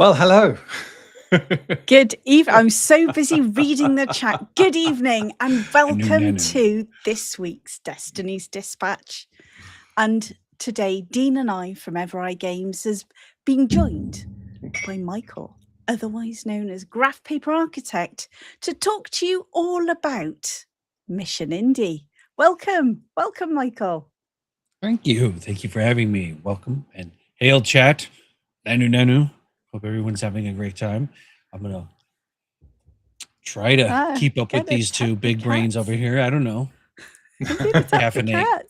Well, hello. Good evening. I'm so busy reading the chat. Good evening and welcome to this week's Destiny's Dispatch. And today, Dean and I from Evereye Games has been joined by Michael, otherwise known as Graph Paper Architect, to talk to you all about Mission Indie. Welcome, Michael. Thank you. Thank you for having me. Welcome and hail chat. Nanu. Hope everyone's having a great time. I'm going to try to keep up with these two big brains over here. I don't know. Caffeinate.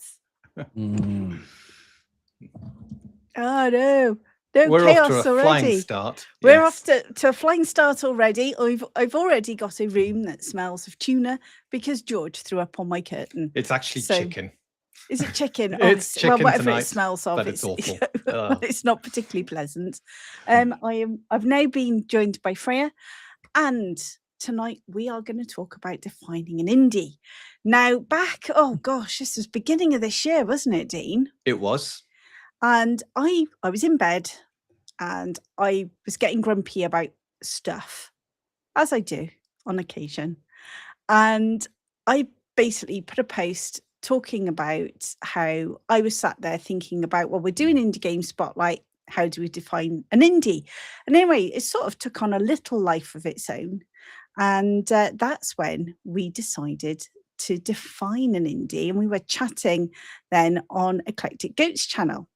Oh, no. We're chaos off to a already. flying start. We're off to a flying start already. I've already got a room that smells of tuna because George threw up on my curtain. It's actually chicken. Is it chicken? It's chicken well, whatever tonight, it smells of, but it's awful. It's not particularly pleasant. I've now been joined by Freya, and tonight we are going to talk about defining an indie. Now, this was beginning of this year, wasn't it, Dean? It was. And I was in bed, and I was getting grumpy about stuff, as I do on occasion. And I basically put a post talking about how I was sat there thinking about, well, we're doing Indie Game Spotlight. How do we define an indie? And anyway, it sort of took on a little life of its own. And that's when we decided to define an indie. And we were chatting then on Eclectic Goats channel.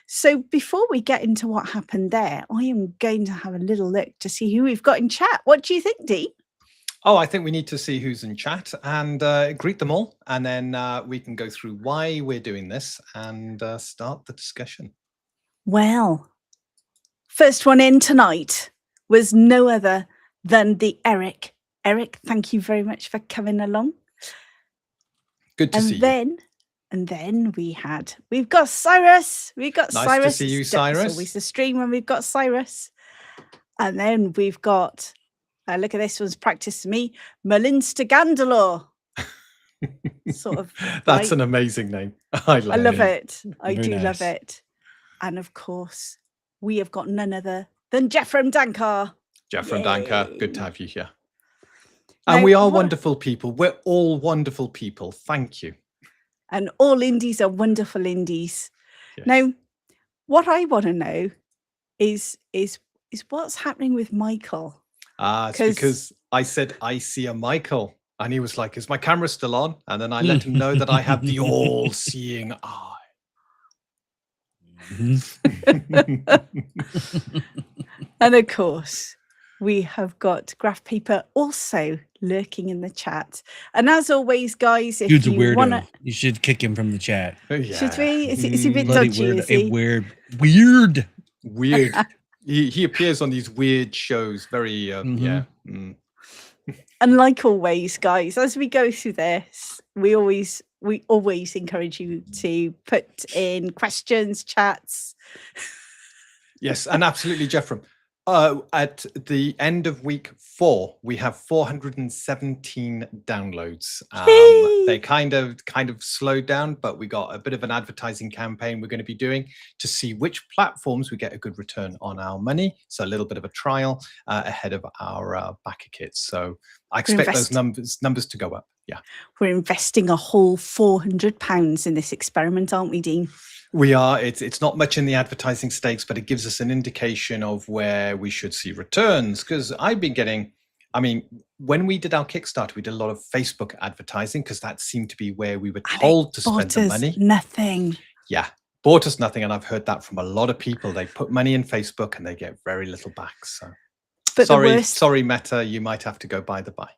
So before we get into what happened there, I am going to have a little look to see who we've got in chat. What do you think, Dee? Oh, I think we need to see who's in chat and greet them all. And then we can go through why we're doing this and start the discussion. Well, first one in tonight was no other than the Eric. Eric, thank you very much for coming along. Good to see you. And then we've got Cyrus. We've got nice Cyrus. Nice to see you, Cyrus. It's always the stream when we've got Cyrus. And then we've got, look at this one's practice to me, Melinsta Gandalore. Sort of. That's an amazing name. I love it. I do love it. And of course, we have got none other than Jeffrem Dankar. Jeffrem Dankar, good to have you here. And we are wonderful people. We're all wonderful people. Thank you. And all indies are wonderful indies. Yes. Now, what I want to know is what's happening with Michael. It's because I said, I see a Michael. And he was like, is my camera still on? And then I let him know that I have the all-seeing eye. And of course, we have got Graph Paper also lurking in the chat. And as always, guys, if Dude's you want to... You should kick him from the chat. Yeah. Should we? Is he a bit dodgy? Weird, is he? Weird. He appears on these weird shows. Very, And like always, guys, as we go through this, we always encourage you to put in questions, chats. Yes, and absolutely, Jeffrem. At the end of week 4, we have 417 downloads. They kind of slowed down, but we got a bit of an advertising campaign we're going to be doing to see which platforms we get a good return on our money. So a little bit of a trial ahead of our backer kits. So I expect those numbers to go up. Yeah, we're investing a whole £400 in this experiment, aren't we, Dean? We are. It's not much in the advertising stakes, but it gives us an indication of where we should see returns. Because I've been getting, when we did our Kickstarter, we did a lot of Facebook advertising because that seemed to be where we were told to spend the money. Nothing. Yeah, bought us nothing. And I've heard that from a lot of people. They put money in Facebook and they get very little back. So but sorry, Meta, you might have to go by the by.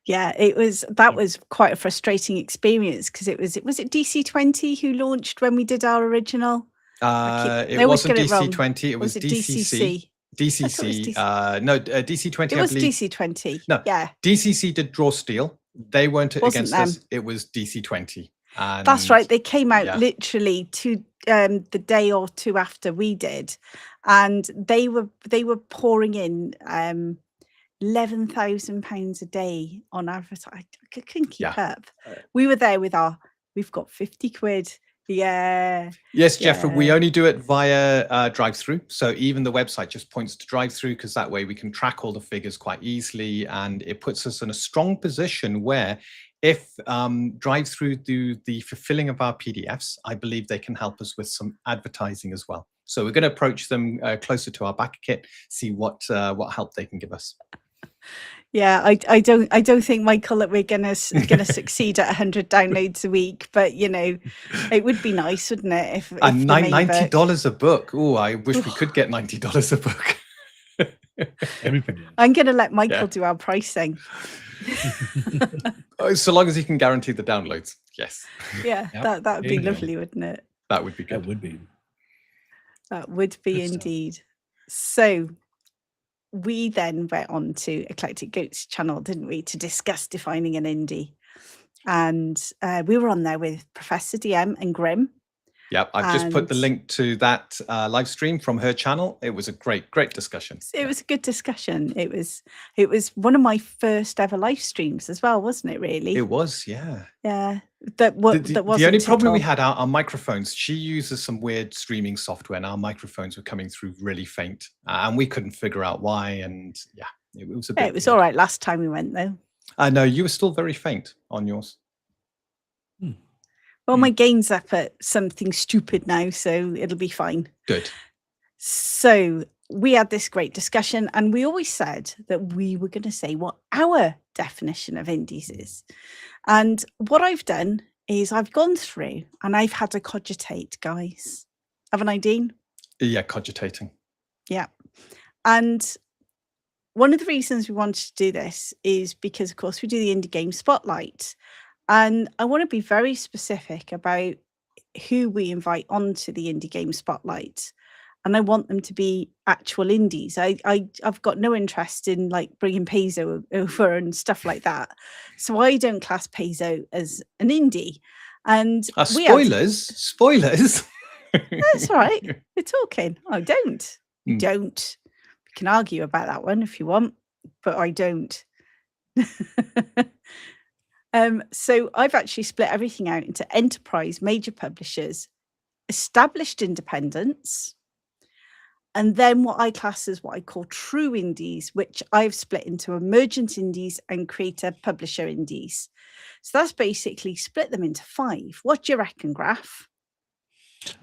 Yeah, that was quite a frustrating experience because was it DC20 who launched when we did our original? It wasn't DC20, it was DCC. DCC. No, DC20. It was DC20. No, yeah. DCC did Draw Steel. They weren't against us. It was DC20. And that's right. They came out literally the day or two after we did, and they were pouring in £11,000 a day on advertising. I couldn't keep up. We were there with we've got 50 quid. Yeah. Yes, Jeffrey, we Yeah. only do it via drive-through. So even the website just points to drive-through, because that way we can track all the figures quite easily, and it puts us in a strong position where if drive-through do the fulfilling of our PDFs, I believe they can help us with some advertising as well. So we're going to approach them closer to our back kit, see what help they can give us. Yeah, I don't think, Michael, that we're gonna succeed at 100 downloads a week, but it would be nice, wouldn't it? If And the main book- $90 a book. Oh, I wish we could get $90 a book. That'd be pretty nice. I'm gonna let Michael do our pricing. So long as he can guarantee the downloads. Yes. Yeah, Yep. that would There be you go. lovely, wouldn't it? That would be That good. would be. That would be Good stuff. indeed. So we then went on to Eclectic Goats channel, didn't we, to discuss defining an indie. And we were on there with Professor DM and Grim. Yep, I've just put the And- link to that live stream from her channel. It was a great discussion. It was a good discussion. It was one of my first ever live streams as well, wasn't it? Really? It was, yeah. Yeah. The wasn't only problem we Tittle. had our microphones. She uses some weird streaming software, and our microphones were coming through really faint, and we couldn't figure out why. And yeah, it was a bit. Yeah, it was all right last time we went though. I know you were still very faint on yours. Well, my gain's up at something stupid now, so it'll be fine. Good. So we had this great discussion, and we always said that we were going to say what our definition of indies is. And what I've done is I've gone through and I've had to cogitate, guys. Haven't I, Dean? Yeah, cogitating. Yeah. And one of the reasons we wanted to do this is because, of course, we do the Indie Game Spotlight. And I want to be very specific about who we invite onto the Indie Game Spotlight. And I want them to be actual indies. I've got no interest in like bringing Paizo over and stuff like that. So I don't class Paizo as an indie. And spoilers. That's all right. We're talking. I don't. You Mm. don't. We can argue about that one if you want, but I don't. So I've actually split everything out into enterprise, major publishers, established independents, and then what I class as what I call true indies, which I've split into emergent indies and creator publisher indies. So that's basically split them into 5. What do you reckon, Graf?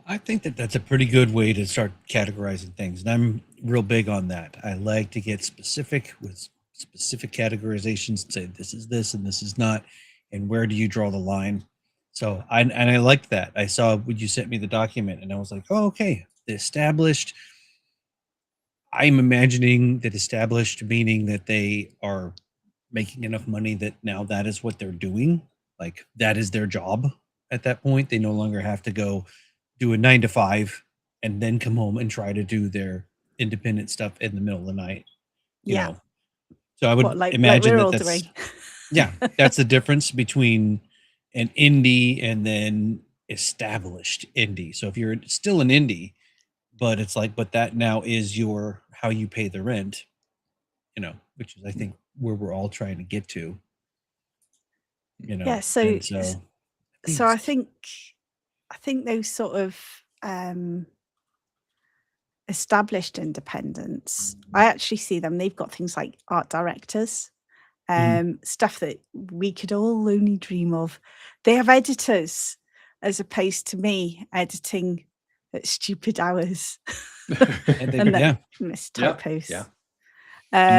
I think that that's a pretty good way to start categorizing things. And I'm real big on that. I like to get specific with specific categorizations and say this is this and this is not. And where do you draw the line? So I liked that. I saw when you sent me the document and I was like, oh, okay. The established. I'm imagining that established meaning that they are making enough money that now that is what they're doing. Like that is their job at that point. They no longer have to go do a 9 to 5 and then come home and try to do their independent stuff in the middle of the night. You know? So I would imagine that that's, yeah, that's the difference between an indie and then established indie. So if you're still an indie, but it's like, but that now is your, how you pay the rent, which is, I think, where we're all trying to get to, Yeah. So I think those sort of established independents, I actually see them. They've got things like art directors, stuff that we could all only dream of. They have editors, as opposed to me editing at stupid hours and miss typos. Yeah.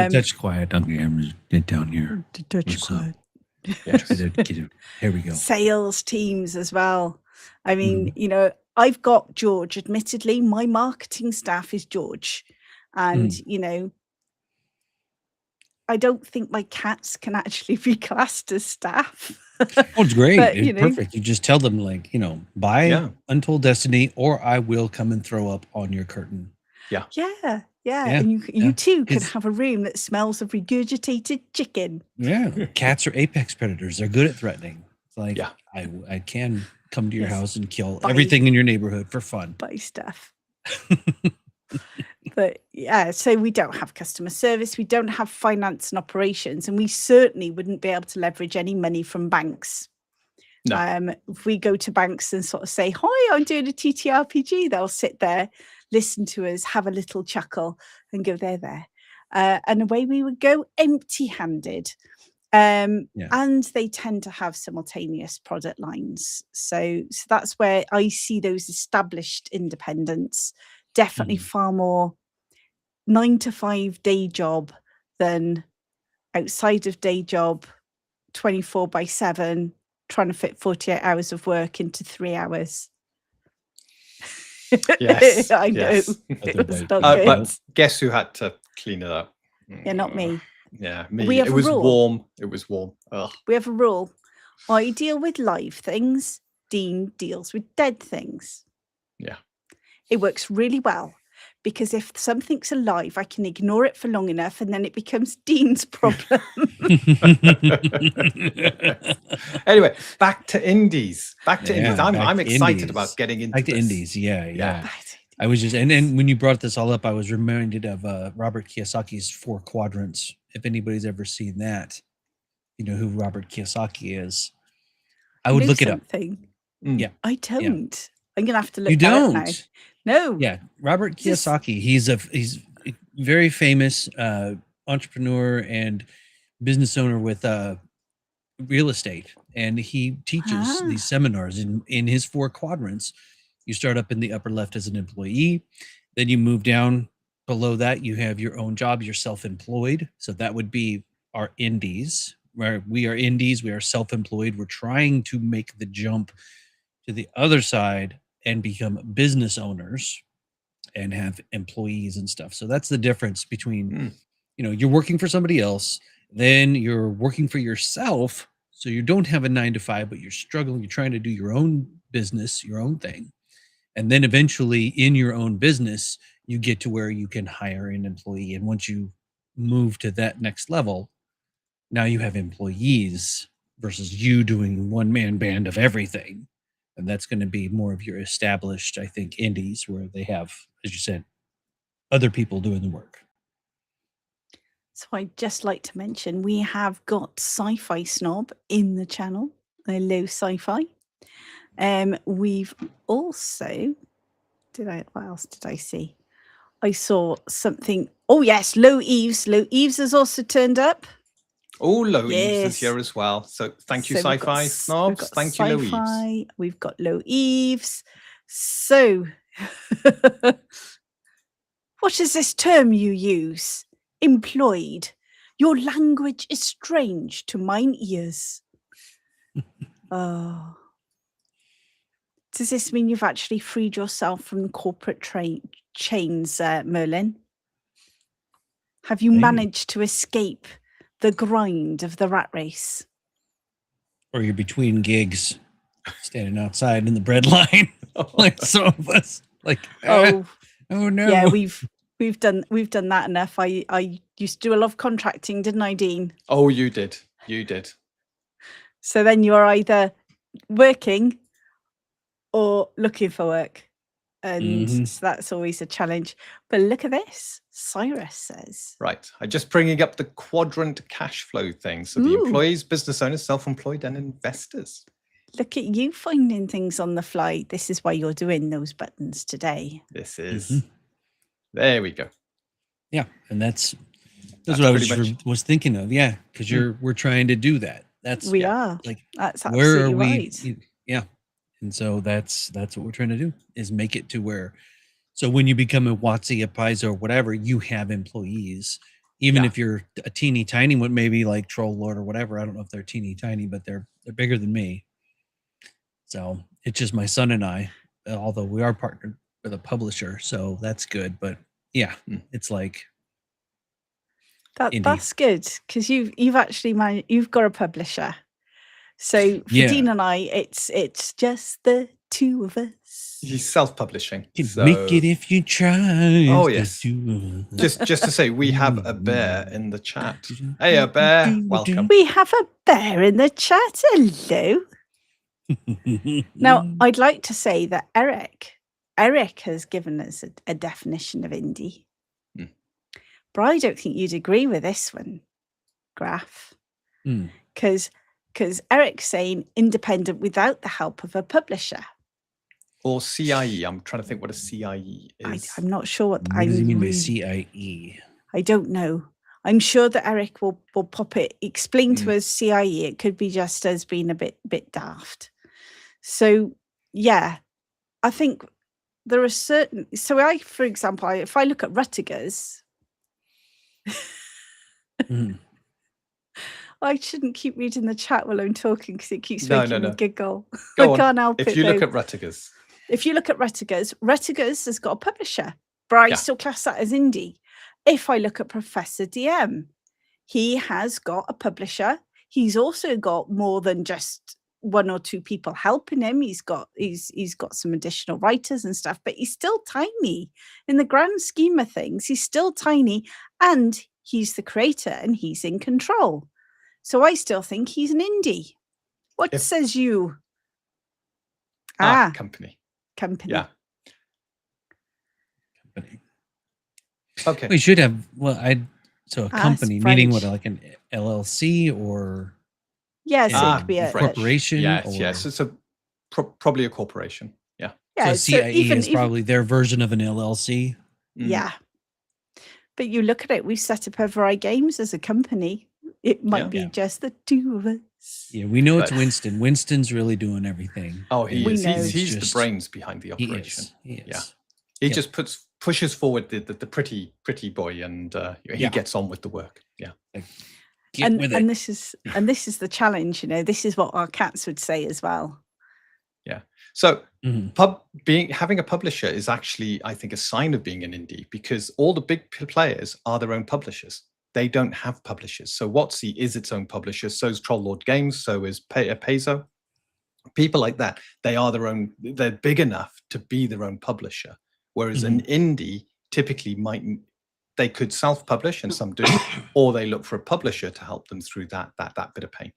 Touch quiet down here. Down here. Touch quiet. Here we go. Sales teams as well. I mean, I've got George. Admittedly, my marketing staff is George, and I don't think my cats can actually be classed as staff. Oh, it's great. But, it's perfect. You just tell them, like, buy Untold Destiny, or I will come and throw up on your curtain. Yeah. And you too can have a room that smells of regurgitated chicken. Yeah. Cats are apex predators. They're good at threatening. It's like, I can come to your house and kill everything in your neighborhood for fun. Buy stuff. But so we don't have customer service. We don't have finance and operations. And we certainly wouldn't be able to leverage any money from banks. No. If we go to banks and sort of say, "Hi, I'm doing a ttrpg," they'll sit there, listen to us, have a little chuckle, and go, "They're there." And away we would go, empty-handed. And they tend to have simultaneous product lines. So that's where I see those established independents definitely far more 9 to 5 day job than outside of day job, 24/7, trying to fit 48 hours of work into 3 hours. Yes, I know. yes. It was not good. But guess who had to clean it up? Yeah, not me. Yeah, me. We have It a was rule. warm. It was warm. Ugh. We have a rule. I deal with live things. Dean deals with dead things. Yeah. It works really well because if something's alive, I can ignore it for long enough and then it becomes Dean's problem. Anyway, back to indies. Yeah, I'm excited indies. about getting into Back to this. indies. Yeah. Yeah. I was just, and then when you brought this all up, I was reminded of Robert Kiyosaki's 4 Quadrants. If anybody's ever seen that, you know who Robert Kiyosaki is. I would look it up. Yeah, I don't. I'm gonna have to look. You that up now. don't? No. Yeah, Robert Kiyosaki. He's a very famous entrepreneur and business owner with real estate, and he teaches these seminars in his 4 quadrants. You start up in the upper left as an employee, then you move down below that. You have your own job. You're self-employed. So that would be our indies, where we are indies. We are self-employed. We're trying to make the jump to the other side and become business owners and have employees and stuff. So that's the difference between, you know, you're working for somebody else, then you're working for yourself. So you don't have a 9 to 5, but you're struggling. You're trying to do your own business, your own thing. And then eventually in your own business, you get to where you can hire an employee. And once you move to that next level, now you have employees versus you doing one-man band of everything. And that's going to be more of your established, I think, indies where they have, as you said, other people doing the work. So I'd just like to mention we have got Sci-Fi Snob in the channel. Hello, Sci-Fi. We've also, what else did I see? I saw something. Oh, yes, Low Eves. Low Eves has also turned up. Oh, Low Eves is here as well. So thank you, Sci-Fi Snobs. Thank you, Low Eves. We've got Low Eves. So, what is this term you use? Employed. Your language is strange to mine ears. Oh. Does this mean you've actually freed yourself from corporate chains, Merlin? Have you managed to escape the grind of the rat race? Or you're between gigs, standing outside in the bread line, like some of us. Like, oh no. Yeah, we've done that enough. I used to do a lot of contracting, didn't I, Dean? Oh, you did. You did. So then you're either working or looking for work. And so that's always a challenge. But look at this. Cyrus says. Right. I'm just bringing up the quadrant cash flow thing. So the employees, business owners, self-employed, and investors. Look at you finding things on the fly. This is why you're doing those buttons today. This is. There we go. Yeah. And that's what I was thinking of. Yeah. Because we're trying to do that. We are. Like, that's absolutely right. Yeah. And so that's what we're trying to do, is make it to where, so when you become a WotC, a Paizo, or whatever, you have employees, even if you're a teeny tiny one, maybe like Troll Lord or whatever. I don't know if they're teeny tiny, but they're bigger than me. So it's just my son and I, although we are partnered with a publisher, so that's good. But yeah, it's like that's good, because you've actually you've got a publisher. So for Dean and I, it's just the two of us. He's self-publishing. So. Make it if you try. Oh yes. Just to say, we have a bear in the chat. Hey, a bear. Welcome. We have a bear in the chat. Hello. Now, I'd like to say that Eric has given us a definition of indie. But I don't think you'd agree with this one, Graf. Because because Eric's saying independent without the help of a publisher. Or CIE. I'm trying to think what a CIE is. I'm not sure what does he mean by CIE? I don't know. I'm sure that Eric will pop it, explain to us CIE. It could be just as being a bit daft. So yeah, I think there are certain. So for example, if I look at Ruttigers, I shouldn't keep reading the chat while I'm talking because it keeps making me giggle. Go I can't help it. If you look at Ruttigers. If you look at Ruttigers has got a publisher, but I still class that as indie. If I look at Professor DM, he has got a publisher. He's also got more than just one or two people helping him. He's got some additional writers and stuff, but he's still tiny in the grand scheme of things. He's still tiny, and he's the creator and he's in control. So I still think he's an indie. What says you? Company. Yeah. Company. Okay. We should have a company, meaning what, like an LLC or yes, it could be a corporation. Yes. So probably a corporation. Yeah. So CIE is probably their version of an LLC. Yeah. But you look at it, we've set up Evereye Games as a company. It might be just the two of us. Yeah, we know it's Winston. Winston's really doing everything. Oh, he's the brains behind the operation. He is. Yeah. He just pushes forward the pretty boy, and he gets on with the work. Yeah. And this is the challenge, this is what our cats would say as well. Yeah. So having a publisher is actually, I think, a sign of being an indie, because all the big players are their own publishers. They don't have publishers. So WotC is its own publisher. So is Troll Lord Games. So is Paizo. People like that, they're big enough to be their own publisher. Whereas an indie typically they could self-publish, and some do, or they look for a publisher to help them through that bit of pain.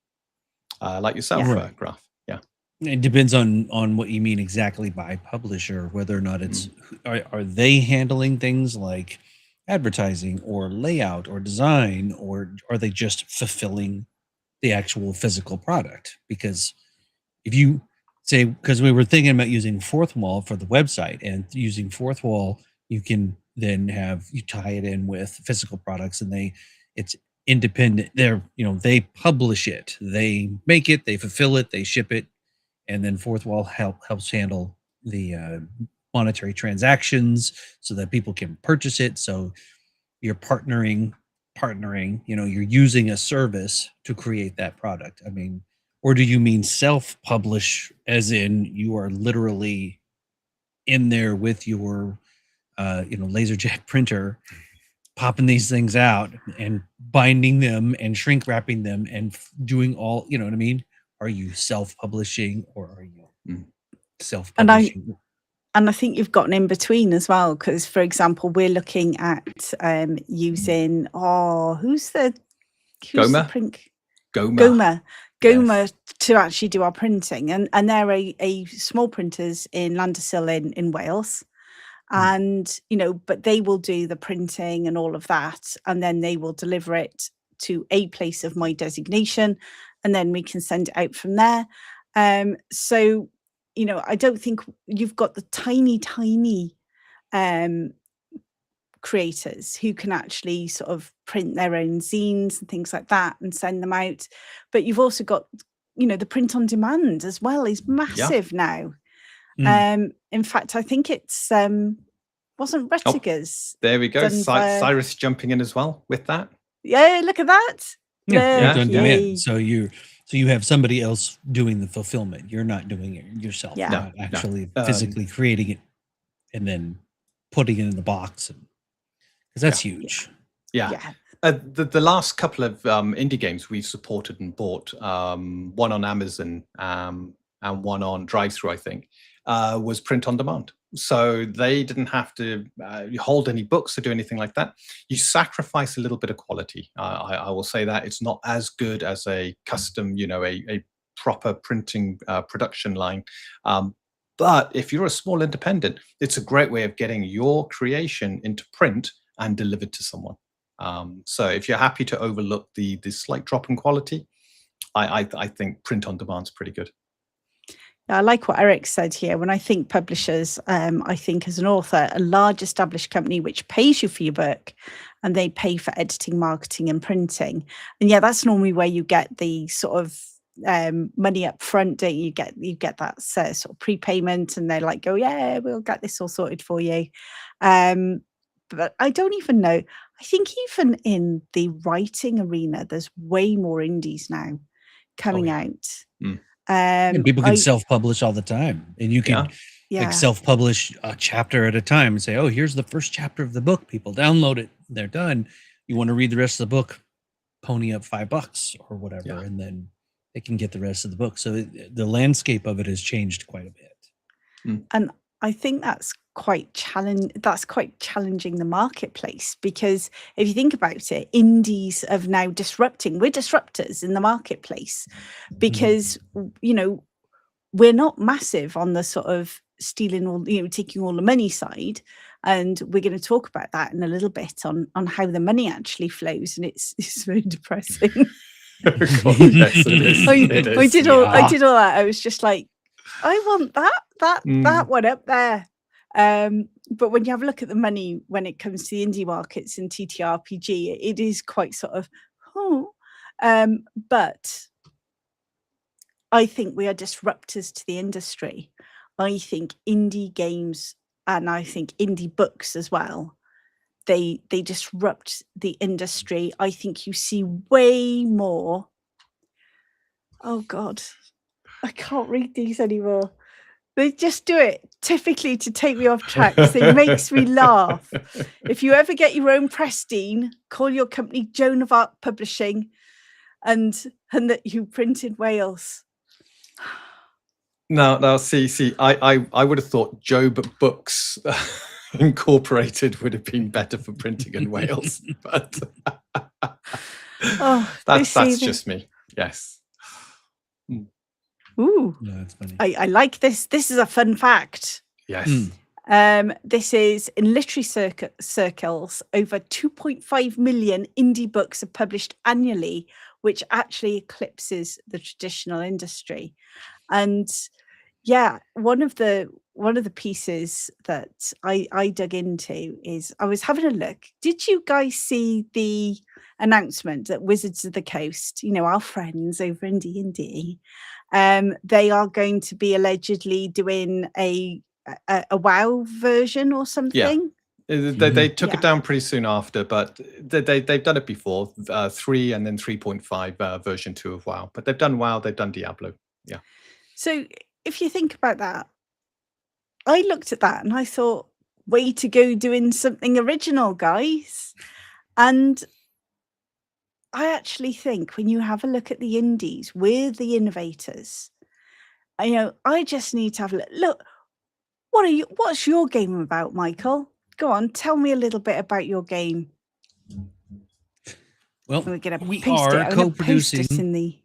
Like yourself, Graf. Yeah. It depends on what you mean exactly by publisher, whether or not it's are they handling things like advertising or layout or design, or are they just fulfilling the actual physical product? Because if you say, because we were thinking about using Fourth Wall for the website, and using Fourth Wall, you can then you tie it in with physical products, and it's independent. They publish it, they make it, they fulfill it, they ship it, and then Fourth Wall helps handle the monetary transactions so that people can purchase it. So you're partnering, you're using a service to create that product. I mean, or do you mean self-publish, as in you are literally in there with your LaserJet printer, popping these things out and binding them and shrink wrapping them and doing all, you know what I mean? Are you self-publishing, or are you self-publishing? And I think you've got an in-between as well, because, for example, we're looking at using, who's the print? Goma to actually do our printing. And they're a small printers in Landisill in Wales. And, but they will do the printing and all of that. And then they will deliver it to a place of my designation. And then we can send it out from there. So, I don't think you've got the tiny creators who can actually sort of print their own zines and things like that and send them out. But you've also got, the print on demand as well is massive now. In fact, I think it's wasn't Rettigers. There we go. Cyrus jumping in as well with that. Yeah, look at that. Done. So you have somebody else doing the fulfillment. You're not doing it yourself. Yeah. Not actually physically creating it and then putting it in the box, because that's huge. Yeah. The last couple of indie games we've supported and bought, one on Amazon and one on Drive-Thru, I think, was print on demand. So they didn't have to hold any books or do anything like that. You sacrifice a little bit of quality. I will say that it's not as good as a custom, a proper printing production line. But if you're a small independent, it's a great way of getting your creation into print and delivered to someone. So if you're happy to overlook the slight drop in quality, I think print on demand's pretty good. I like what Eric said here. When I think publishers, I think as an author, a large established company which pays you for your book, and they pay for editing, marketing, and printing. And yeah, that's normally where you get the sort of money up front. Don't you? You get that sort of prepayment, and they're like, "Go, yeah, we'll get this all sorted for you." But I don't even know. I think even in the writing arena, there's way more indies now coming out. And people can self-publish all the time, and you can like self-publish a chapter at a time and say, "Oh, here's the first chapter of the book." People download it, they're done. You want to read the rest of the book? Pony up $5 or whatever, and then they can get the rest of the book. So the landscape of it has changed quite a bit. And I think that's quite challenging the marketplace, because if you think about it, indies are now disrupting. We're disruptors in the marketplace because we're not massive on the sort of stealing all, taking all the money side, and we're going to talk about that in a little bit on how the money actually flows, and it's very depressing. Yes, it is. I did all that. I was just like, I want that one up there. But when you have a look at the money when it comes to the indie markets and ttrpg, it is quite sort of but I think we are disruptors to the industry. I think indie games, and I think indie books as well, they disrupt the industry. I think you see way more. Oh God, I can't read these anymore. They just do it typically to take me off track. It makes me laugh. If you ever get your own pristine, call your company Joan of Arc Publishing, and that you print in Wales. Now, see, I would have thought Job Books Incorporated would have been better for printing in Wales, but that's just me. Yes. Ooh, no, that's funny. I like this. This is a fun fact. Yes. This is in literary circles. Over 2.5 million indie books are published annually, which actually eclipses the traditional industry. And yeah, one of the pieces that I dug into is I was having a look. Did you guys see the announcement that Wizards of the Coast, our friends over in D&D, they are going to be allegedly doing a WoW version or something? Yeah. They took it down pretty soon after, but they've done it before, 3 and then 3.5 version 2 of WoW. But they've done WoW, they've done Diablo. Yeah. So if you think about that, I looked at that and I thought, way to go doing something original, guys. And I actually think when you have a look at the indies, we're the innovators. I just need to have a look. What's your game about, Michael? Go on, tell me a little bit about your game. Well, we are co-producing.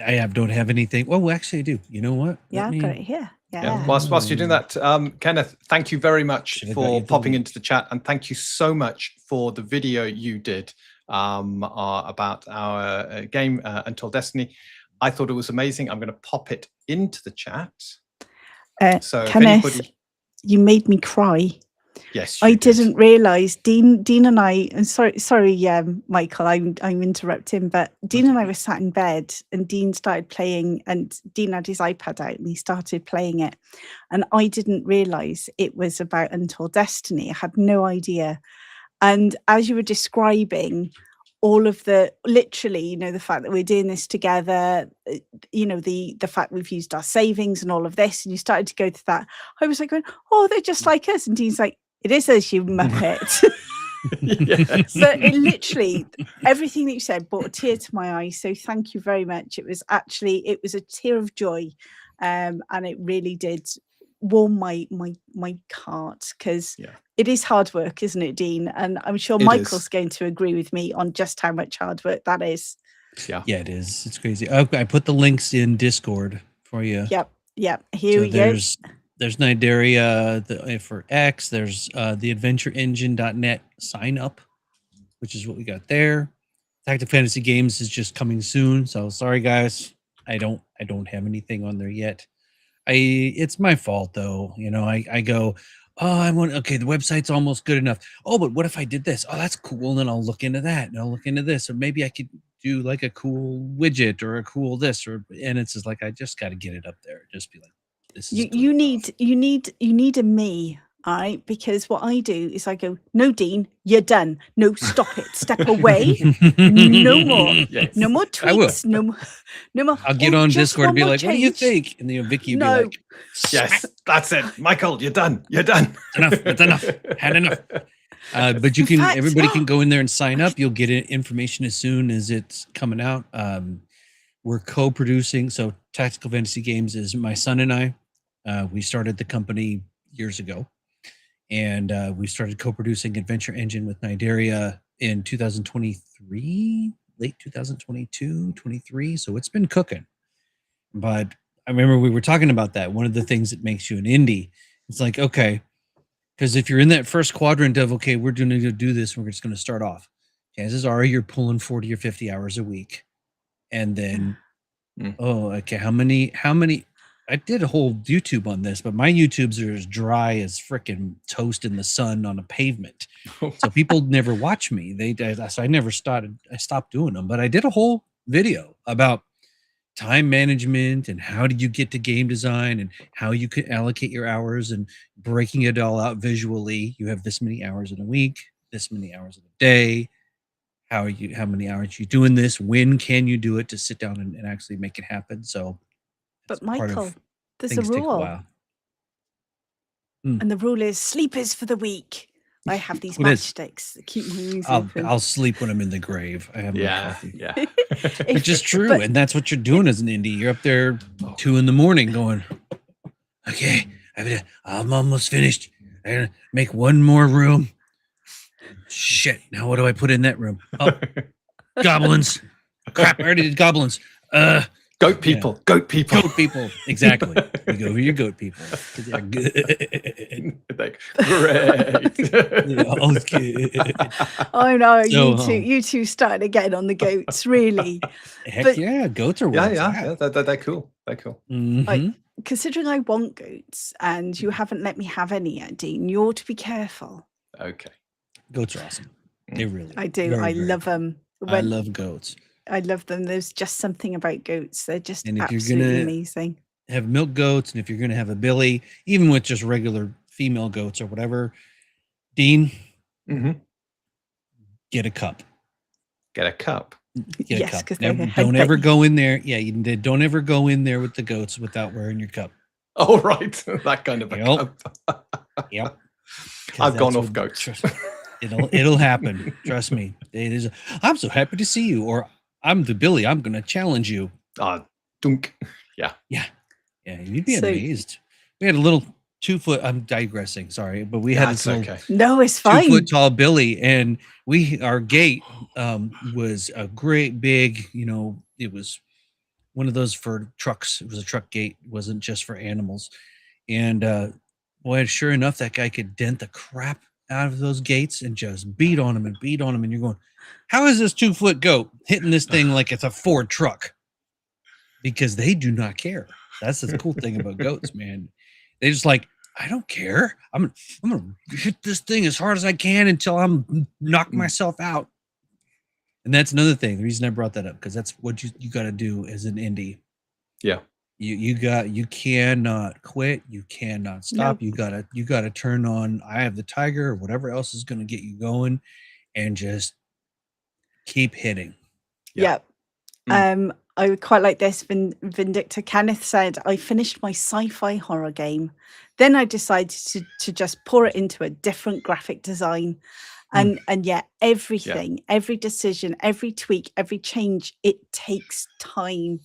I don't have anything. Well, actually, I do. You know what? Yeah, I've got it here. Yeah. Whilst you're doing that, Kenneth, thank you very much for popping into the chat, and thank you so much for the video you did about our game Untold Destiny. I thought it was amazing. I'm going to pop it into the chat. So Kenneth, you made me cry. Yes, I didn't realise Dean and I. And sorry, Michael, I'm interrupting, but Dean and I were sat in bed, and Dean started playing, and Dean had his iPad out, and he started playing it, and I didn't realise it was about Untold Destiny. I had no idea, and as you were describing all of the literally, the fact that we're doing this together, the fact we've used our savings and all of this, and you started to go to that, I was like going, oh, they're just like us, and Dean's like, it is us, you muppet. Yes. But it literally, everything that you said brought a tear to my eye. So thank you very much. It was a tear of joy. And it really did warm my heart, because it is hard work, isn't it, Dean? And I'm sure Michael's going to agree with me on just how much hard work that is. Yeah, it is. It's crazy. I put the links in Discord for you. Yep. Here we go. There's Nidaria for X. There's the adventureengine.net sign up, which is what we got there. Tactical Fantasy Games is just coming soon. So sorry, guys. I don't have anything on there yet. It's my fault though. I go, okay, the website's almost good enough. Oh, but what if I did this? Oh, that's cool. And then I'll look into that and I'll look into this. Or maybe I could do like a cool widget or a cool this, and it's just like, I just got to get it up there. Just be like, this is you need a me. All right, because what I do is I go, no, Dean, you're done. No, stop it. Step away. No more. Yes. No more tweets. No more. I'll get on Discord and be like, what do you think? And then Vicky will be like, yes, that's it. Michael, you're done. You're done. It's enough. Had enough. But you can, everybody can go in there and sign up. You'll get information as soon as it's coming out. We're co-producing. So Tactical Fantasy Games is my son and I. We started the company years ago. And we started co-producing Adventure Engine with Nidaria in 2023, late 2022, 23. So it's been cooking. But I remember we were talking about that. One of the things that makes you an indie, it's like, okay, because if you're in that first quadrant of, okay, we're going to do this, we're just going to start off. Chances are you're pulling 40 or 50 hours a week. And then, okay, how many? I did a whole YouTube on this, but my YouTubes are as dry as freaking toast in the sun on a pavement. So people never watch me. So I stopped doing them, but I did a whole video about time management and how do you get to game design and how you can allocate your hours and breaking it all out visually. You have this many hours in a week, this many hours in a day. How many hours are you doing this? When can you do it to sit down and actually make it happen? So, but Michael, there's a rule. And the rule is sleep is for the weak. I have these matchsticks that keep my eyes open. I'll sleep when I'm in the grave. I have my coffee. Yeah. Which is true. And that's what you're doing as an indie. You're up there 2 a.m. going, okay, I'm almost finished. I'm going to make one more room. Shit. Now what do I put in that room? Oh, goblins. Crap, I already did goblins. Goat people. Yeah. Goat people. Exactly. You go over your goat people. They're good. Like, great. Okay. Oh no, you two started again on the goats, really. Heck yeah, goats are yeah. They're cool. They're cool. Mm-hmm. Considering I want goats and you haven't let me have any yet, Dean, you ought to be careful. Okay. Goats are awesome. They really. I do. I love them. I love goats. I love them. There's just something about goats. They're just and if absolutely you're gonna amazing. Have milk goats, and if you're going to have a billy, even with just regular female goats or whatever, Dean, get a cup. Get a cup. Get a cup. Don't ever go in there. Yeah, don't ever go in there with the goats without wearing your cup. Oh, right. That kind of a cup. Yep. I've gone off goats. It'll happen. Trust me. I'm so happy to see you. Or I'm the Billy. I'm going to challenge you. Dunk. Yeah. You'd be amazed. We had a little 2 foot. I'm digressing. Sorry, but we had this little. Okay. No, it's fine. 2 foot tall Billy, and our gate was a great big. It was one of those for trucks. It was a truck gate. It wasn't just for animals. And boy, sure enough, that guy could dent the crap out of those gates and just beat on them. And you're going, how is this 2 foot goat hitting this thing like it's a Ford truck? Because they do not care. That's the cool thing about goats, man. They just like, I don't care. I'm gonna hit this thing as hard as I can until I'm knock myself out. And that's another thing. The reason I brought that up, because that's what you got to do as an indie. Yeah. You cannot quit. You cannot stop. Nope. You gotta turn on Eye of the Tiger or whatever else is gonna get you going, and just keep hitting. Yep. I would quite like this. Vindictor Kenneth said, I finished my sci-fi horror game. Then I decided to just pour it into a different graphic design. And yet everything, every decision, every tweak, every change, it takes time.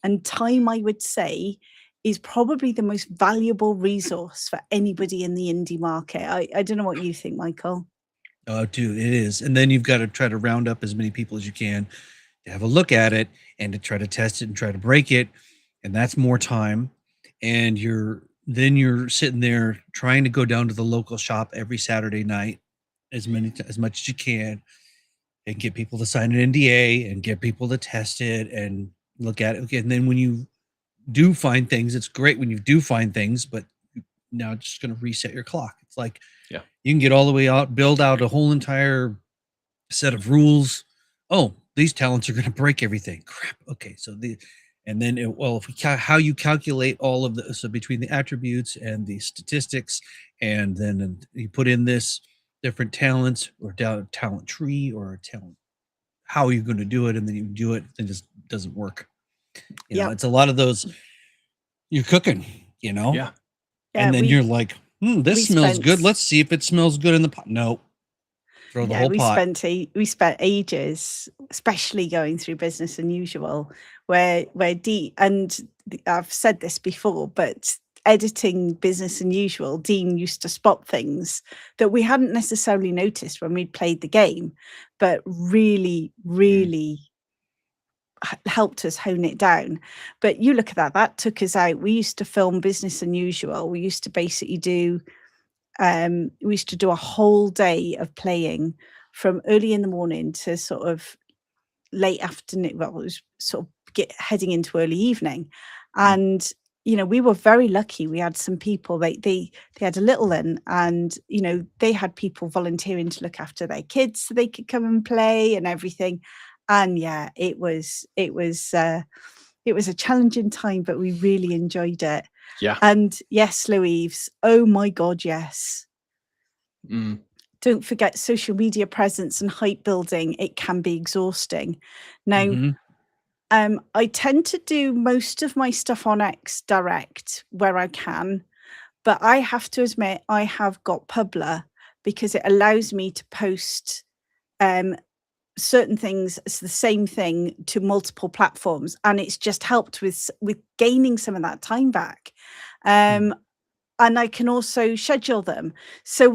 And time, I would say, is probably the most valuable resource for anybody in the indie market. I don't know what you think, Michael. Oh, dude, it is. And then you've got to try to round up as many people as you can to have a look at it and to try to test it and try to break it. And that's more time. And you're sitting there trying to go down to the local shop every Saturday night as much as you can. and get people to sign an NDA and get people to test it and look at it. Okay, and then when you do find things, it's great when you do find things, but now it's just going to reset your clock. It's like, yeah, you can get all the way out, build out a whole entire set of rules. Oh, these talents are going to break everything. Crap. Okay, so and then if we how you calculate all of the, so between the attributes and the statistics, and then you put in this different talents or talent tree or a talent, how are you going to do it? And then you do it, and it just doesn't work. You know, it's a lot of those. You're cooking, you know, yeah, and then you're like, this smells good. Let's see if it smells good in the pot. No, throw the whole pot. We spent ages, especially going through Business Unusual, where and I've said this before, but editing Business Unusual, Dean used to spot things that we hadn't necessarily noticed when we'd played the game, but really, really helped us hone it down. But you look at that took us out. We used to film Business Unusual. We used to basically do a whole day of playing from early in the morning to sort of late afternoon. Well, it was sort of heading into early evening. And you know, we were very lucky. We had some people, they had a little one, and you know, they had people volunteering to look after their kids so they could come and play and everything. And yeah, it was a challenging time, but we really enjoyed it. yeah. And yes, Louise, oh my God, yes. Don't forget social media presence and hype building. It can be exhausting. Now, I tend to do most of my stuff on X direct where I can, but I have to admit I have got Publer because it allows me to post certain things as the same thing to multiple platforms, and it's just helped with gaining some of that time back. And I can also schedule them. So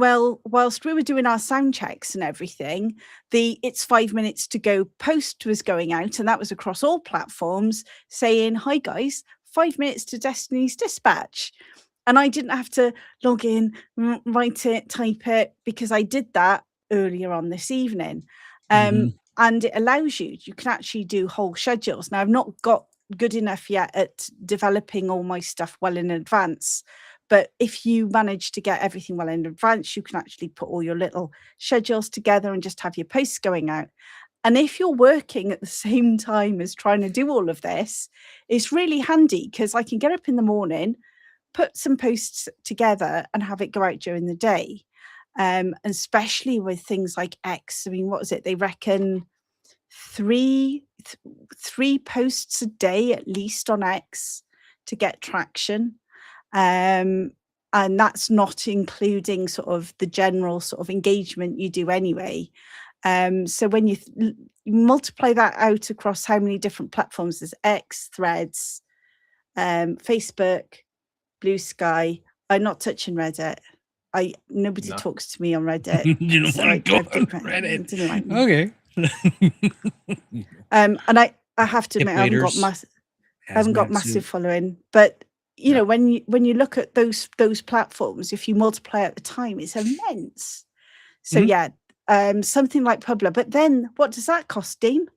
whilst we were doing our sound checks and everything, it's 5 minutes to go post was going out, and that was across all platforms saying, hi guys, 5 minutes to Destiny's Dispatch. And I didn't have to log in, write it, type it, because I did that earlier on this evening. And it allows you can actually do whole schedules. Now, I've not got good enough yet at developing all my stuff well in advance. But if you manage to get everything well in advance, you can actually put all your little schedules together and just have your posts going out. And if you're working at the same time as trying to do all of this, it's really handy because I can get up in the morning, put some posts together and have it go out during the day. And especially with things like X. I mean, what is it? They reckon three posts a day at least on X to get traction. And that's not including sort of the general sort of engagement you do anyway. So when you multiply that out across how many different platforms, there's X, Threads, Facebook, Blue Sky. I'm not touching Reddit. Nobody talks to me on Reddit. You don't want to go on Reddit. Okay. And I have to admit, I haven't got massive following, but you know, when you look at those platforms, if you multiply out the time, it's immense. So something like Publer. But then what does that cost, Dean?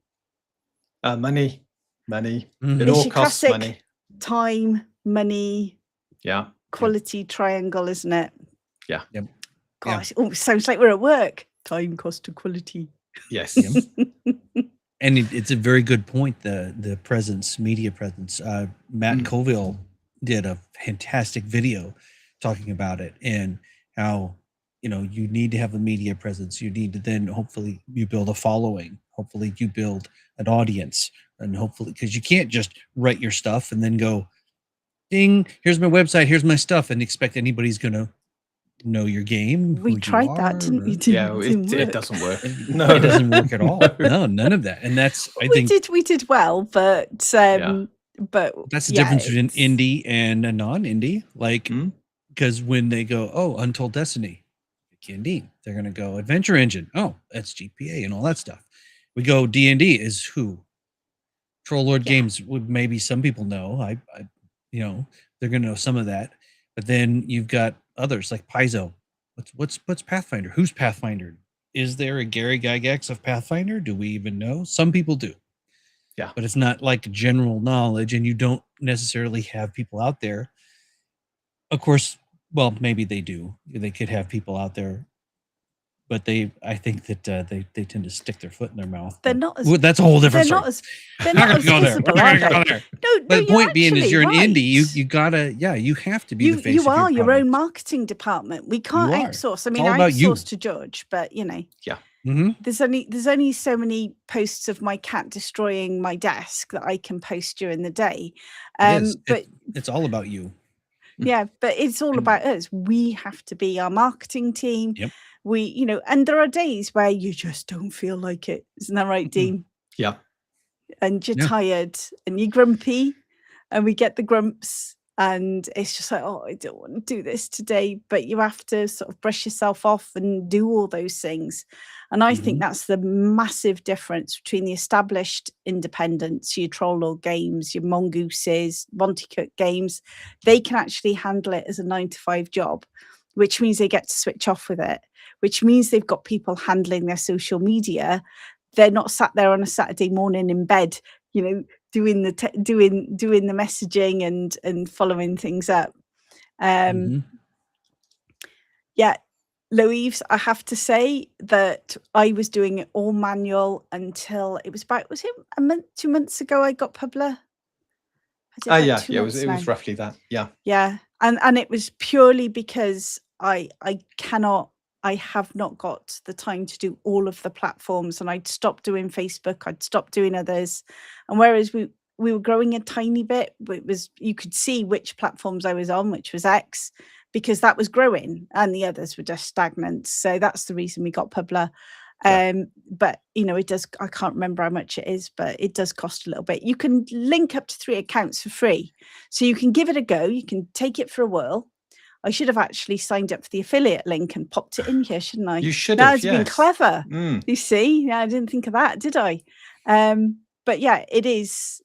Money. It all costs money. Time, money, quality triangle, isn't it? Yeah. Yep. Gosh, it sounds like we're at work. Time, cost, to quality. Yes. And it's a very good point. The presence, media presence. Matt Colville did a fantastic video talking about it and how, you know, you need to have a media presence. You need to then hopefully you build a following. Hopefully you build an audience, and hopefully, because you can't just write your stuff and then go, ding, here's my website, here's my stuff, and expect anybody's going to know your game. We tried that, didn't we? It doesn't work. No, it doesn't work at all. No, none of that. And that's, I think we did well, but but that's the difference between indie and a non-indie. Like, because when they go, oh, Untold Destiny, indie, they're going to go Adventure Engine. Oh, that's GPA and all that stuff. We go D&D is who? Troll Lord Games would maybe some people know. I you know, they're going to know some of that. But then you've got others like Paizo. What's Pathfinder? Who's Pathfinder? is there a Gary Gygax of Pathfinder? Do we even know? Some people do. Yeah. But it's not like general knowledge, and you don't necessarily have people out there. Of course, well, maybe they do. They could have people out there, but I think that they tend to stick their foot in their mouth. They're not as. Well, that's a whole different They're story. They're not as visible, are they? No, But the point being is, you're an right. indie. You gotta, you have to be the face. You are of your product. own marketing department. We can't outsource. I mean, I outsource to Judge, but Yeah. Mm-hmm. There's only so many posts of my cat destroying my desk that I can post during the day. But it's all about you. Yeah, but it's all about us. We have to be our marketing team. Yep. And there are days where you just don't feel like it. Isn't that right, Dean? Yeah. And you're tired and you're grumpy, and we get the grumps, and it's just like, oh, I don't want to do this today. But you have to sort of brush yourself off and do all those things. And I think that's the massive difference between the established independents, your Troll Lord Games, your Mongooses, Monty Cook Games. They can actually handle it as a 9-to-5 job, which means they get to switch off with it, which means they've got people handling their social media. They're not sat there on a Saturday morning in bed, doing the messaging and following things up. Yeah. Louise, I have to say that I was doing it all manual until it was a month, 2 months ago I got Publer. It was roughly that. Yeah. Yeah. And it was purely because I have not got the time to do all of the platforms, and I'd stopped doing Facebook, I'd stopped doing others. And whereas we were growing a tiny bit, you could see which platforms I was on, which was X, because that was growing and the others were just stagnant. So that's the reason we got Publer. But it does, I can't remember how much it is, but it does cost a little bit. You can link up to 3 accounts for free. So you can give it a go. You can take it for a whirl. I should have actually signed up for the affiliate link and popped it in here, shouldn't I? You should have. That's been clever. You see, I didn't think of that, did I? But yeah, it is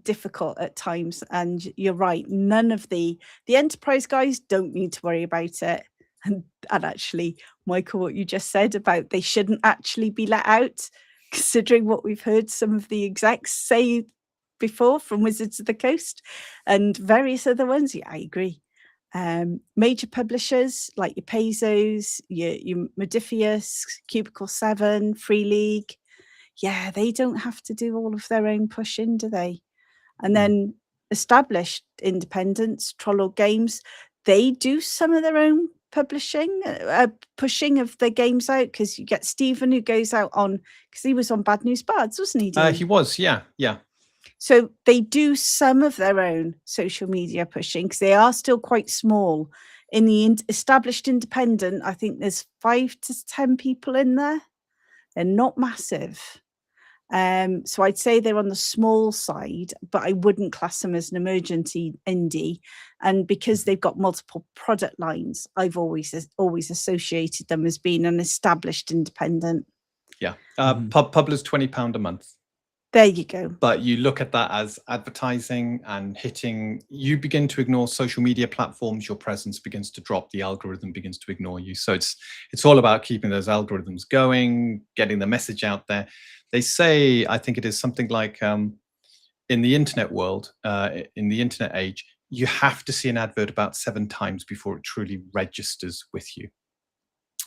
difficult at times, and you're right. None of the enterprise guys don't need to worry about it. And actually, Michael, what you just said about they shouldn't actually be let out, considering what we've heard some of the execs say before from Wizards of the Coast and various other ones. Yeah, I agree. Major publishers like your Pezos, your Modifius, Cubicle 7, Free League, yeah, they don't have to do all of their own pushing, do they? And then established independents, Troll Lord Games, they do some of their own publishing, pushing of their games out, because you get Stephen who goes out on, because he was on Bad News Bards, wasn't he? He was, yeah. So they do some of their own social media pushing, because they are still quite small. In the established independent, I think there's 5 to 10 people in there. They're not massive. So I'd say they're on the small side, but I wouldn't class them as an emergency indie. And because they've got multiple product lines, I've always associated them as being an established independent. Yeah. Publer's £20 a month. There you go. But you look at that as advertising and hitting, you begin to ignore social media platforms, your presence begins to drop, the algorithm begins to ignore you. So it's all about keeping those algorithms going, getting the message out there. They say, I think it is something like in the internet world, in the internet age, you have to see an advert about 7 times before it truly registers with you.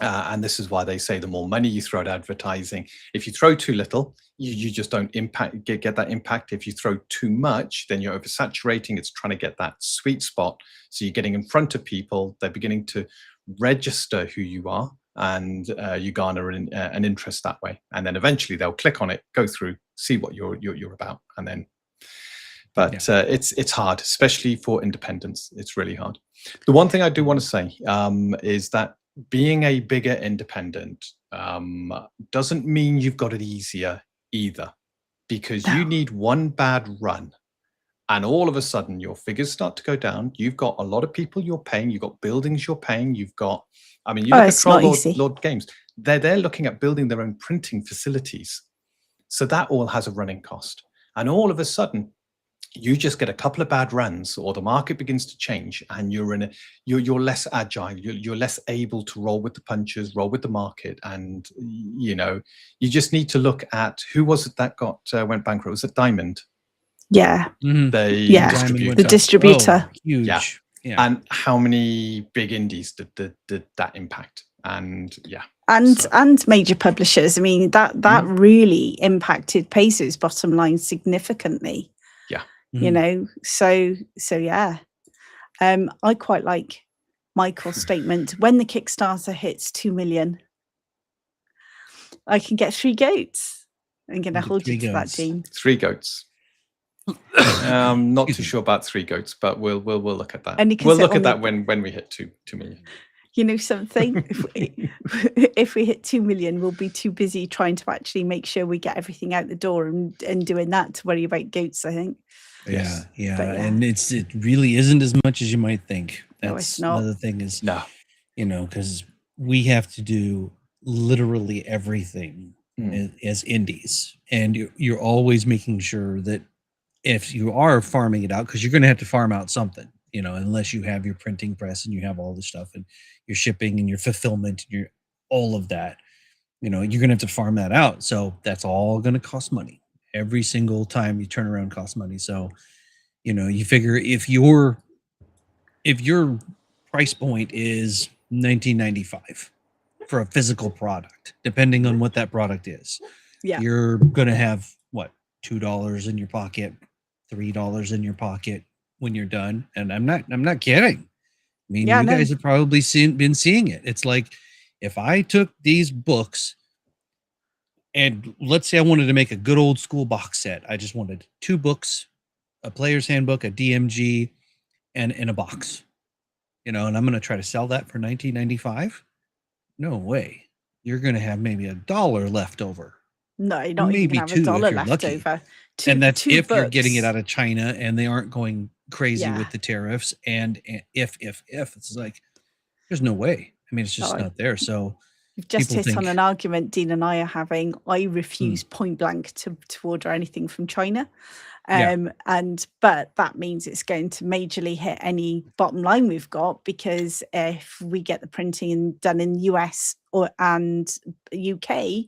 And this is why they say the more money you throw at advertising, if you throw too little, you just don't get that impact. If you throw too much, then you're oversaturating. It's trying to get that sweet spot. So you're getting in front of people. They're beginning to register who you are, and you garner an interest that way. And then eventually they'll click on it, go through, see what you're about, and then. But it's hard, especially for independents. It's really hard. The one thing I do want to say is that being a bigger independent doesn't mean you've got it easier either, because you need one bad run and all of a sudden your figures start to go down. You've got a lot of people you're paying, you've got buildings you're paying, you've got, I mean, you look at Troll Lord Games, they're looking at building their own printing facilities. So that all has a running cost. And all of a sudden, you just get a couple of bad runs, or the market begins to change, and you're less agile. You're less able to roll with the punches, roll with the market, and you just need to look at who was it that went bankrupt. Was it Diamond? Yeah. The distributor. Oh, huge. Yeah. And how many big indies did that impact? And and major publishers. I mean, that really impacted Peso's bottom line significantly. Yeah. So yeah. I quite like Michael's statement. When the Kickstarter hits 2 million, I can get 3 goats. I'm going to hold you to that, Dean. 3 goats. I'm not too sure about 3 goats, but we'll look at that. We'll look at that when we hit 2 million. You know something? if we hit 2 million, we'll be too busy trying to actually make sure we get everything out the door and doing that to worry about goats, I think. Yeah. And it really isn't as much as you might think. That's no, it's not. Another thing is, because we have to do literally everything as indies, and you're always making sure that if you are farming it out, because you're going to have to farm out something, unless you have your printing press and you have all this stuff and your shipping and your fulfillment and all of that, you're going to have to farm that out. So that's all going to cost money. Every single time you turn around costs money. So, you figure if your price point is $19.95 for a physical product, depending on what that product is, you're going to have what, $2 in your pocket, $3 in your pocket when you're done. And I'm not kidding. I mean, you guys have probably been seeing it. It's like, if I took these books and let's say I wanted to make a good old school box set, I just wanted 2 books, a player's handbook, a DMG, and in a box, and I'm going to try to sell that for $19.95. No way. You're going to have maybe $1 left over. No, you're not maybe even have $1 left over. And that's if you're getting it out of China and they aren't going crazy with the tariffs. And if it's like, there's no way. I mean, it's just not there. So you've just hit on an argument Dean and I are having. I refuse point blank to order anything from China. But that means it's going to majorly hit any bottom line we've got, because if we get the printing done in US and UK,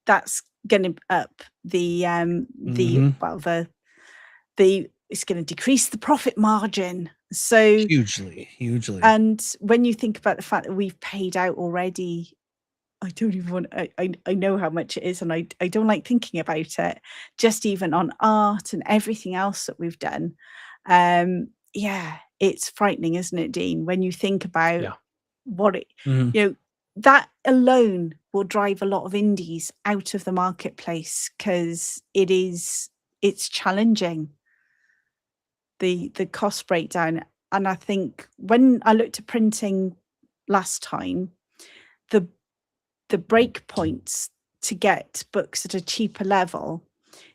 that's going to up the it's going to decrease the profit margin. So hugely. And when you think about the fact that we've paid out already, I don't even want, I know how much it is, and I don't like thinking about it, just even on art and everything else that we've done. It's frightening, isn't it, Dean? When you think about what it, that alone will drive a lot of indies out of the marketplace, because it's challenging, the cost breakdown. And I think when I looked at printing last time, the break points to get books at a cheaper level,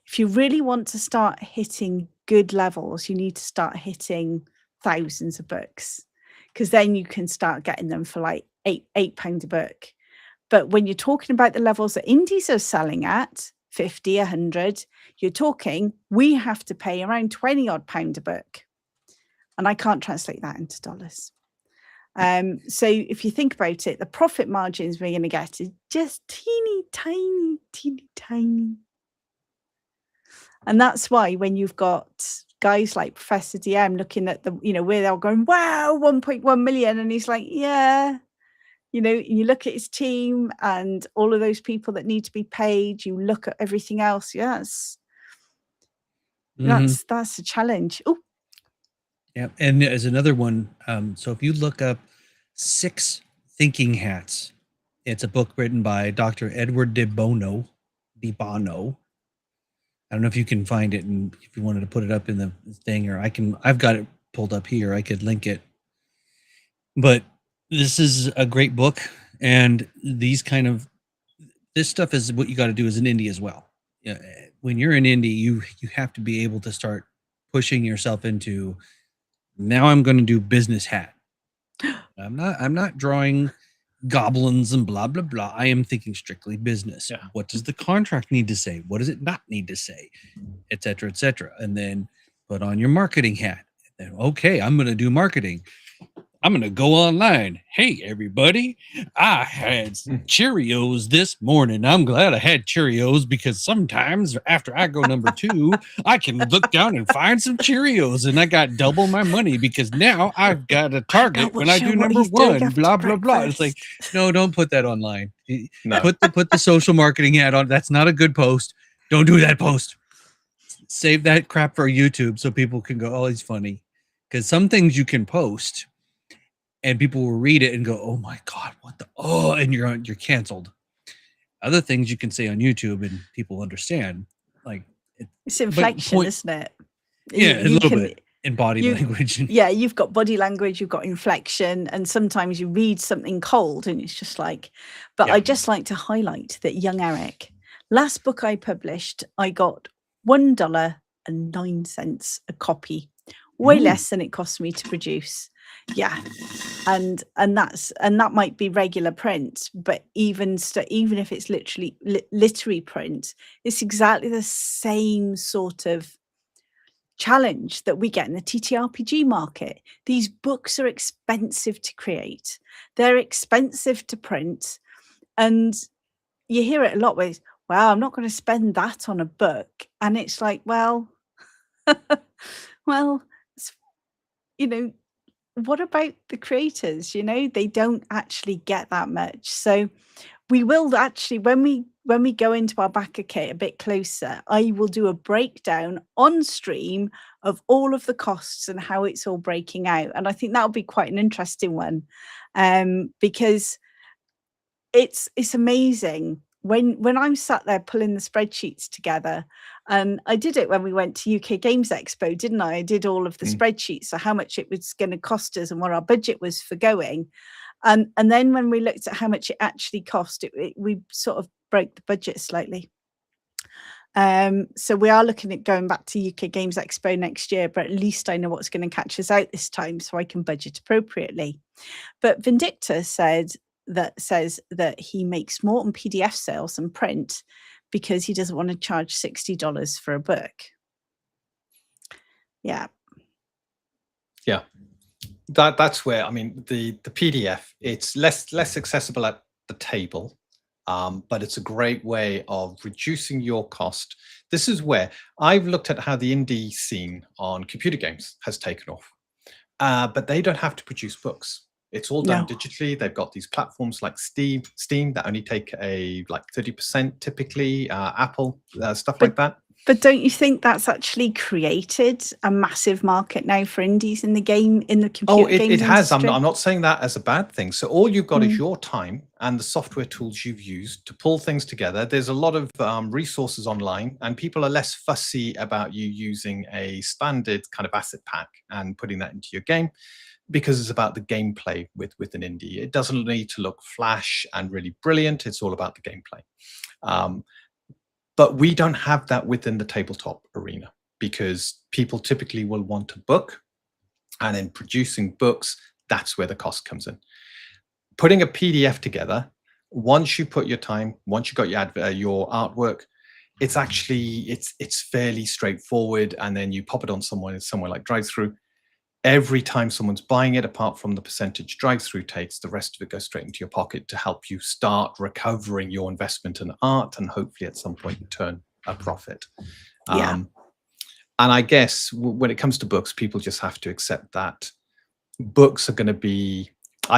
if you really want to start hitting good levels, you need to start hitting thousands of books, because then you can start getting them for like £8 a book. But when you're talking about the levels that indies are selling at, 50, 100, you're talking, we have to pay around 20 odd pound a book. And I can't translate that into dollars. So if you think about it, the profit margins we're going to get is just teeny tiny. And that's why when you've got guys like Professor DM looking at the, where they're going, wow, 1.1 million. And he's like, you look at his team and all of those people that need to be paid. You look at everything else. Yes. That's a challenge. Oh, yeah. And there's another one. So if you look up 6 Thinking Hats, it's a book written by Dr. Edward de Bono. I don't know if you can find it, and if you wanted to put it up in the thing, or I've got it pulled up here. I could link it. But this is a great book, and this stuff is what you got to do as an indie as well. When you're an indie, you have to be able to start pushing yourself into, now I'm going to do business hat. I'm not drawing goblins and blah blah blah. I am thinking strictly business. Yeah. What does the contract need to say? What does it not need to say? Et cetera, et cetera. And then put on your marketing hat. And okay, I'm going to do marketing. I'm going to go online. Hey, everybody, I had Cheerios this morning. I'm glad I had Cheerios because sometimes after I go number 2, I can look down and find some Cheerios and I got double my money because now I've got a target when I do number 1, blah, blah, blah. It's like, no, don't put that online. No. Put the social marketing hat on. That's not a good post. Don't do that post. Save that crap for YouTube so people can go, oh, he's funny. Because some things you can post and people will read it and go, oh my God, what the, oh, and you're canceled. Other things you can say on YouTube and people understand. Like it's inflection, isn't it? Yeah, a little bit in body language. Yeah, you've got body language, you've got inflection, and sometimes you read something cold and it's just like, but I just like to highlight that young Eric, last book I published, I got $1.09 a copy, way less than it cost me to produce. Yeah, and that might be regular print, but even if it's literally literary print, it's exactly the same sort of challenge that we get in the ttrpg market. These books are expensive to create, they're expensive to print, and you hear it a lot with, wow, I'm not going to spend that on a book. And it's like, well, well, you know, what about the creators? You know, they don't actually get that much. So we will actually, when we go into our backer kit a bit closer, I will do a breakdown on stream of all of the costs and how it's all breaking out. And I think that'll be quite an interesting one, because it's amazing when I'm sat there pulling the spreadsheets together. And I did it when we went to UK Games Expo, didn't I? I did all of the spreadsheets, so how much it was going to cost us and what our budget was for going. And then when we looked at how much it actually cost, we sort of broke the budget slightly. So we are looking at going back to UK Games Expo next year, but at least I know what's going to catch us out this time so I can budget appropriately. But Vindicta says that he makes more on PDF sales than print because he doesn't want to charge $60 for a book. Yeah. Yeah. That's where, I mean, the PDF, it's less accessible at the table, but it's a great way of reducing your cost. This is where I've looked at how the indie scene on computer games has taken off, but they don't have to produce books. It's all done digitally. They've got these platforms like Steam that only take like 30% typically, Apple, stuff like that. But don't you think that's actually created a massive market now for indies in the computer games it has. industry? I'm not saying that as a bad thing. So all you've got is your time and the software tools you've used to pull things together. There's a lot of resources online, and people are less fussy about you using a standard kind of asset pack and putting that into your game, because it's about the gameplay with an indie. It doesn't need to look flash and really brilliant. It's all about the gameplay. But we don't have that within the tabletop arena, because people typically will want a book, and in producing books, that's where the cost comes in. Putting a PDF together, once you put your time, once you got your artwork, it's actually, it's fairly straightforward. And then you pop it on somewhere like Drive-Thru. Every time someone's buying it, apart from the percentage Drive-Thru takes, the rest of it goes straight into your pocket to help you start recovering your investment in art, and hopefully at some point you turn a profit. And I guess when it comes to books, people just have to accept that books are going to be,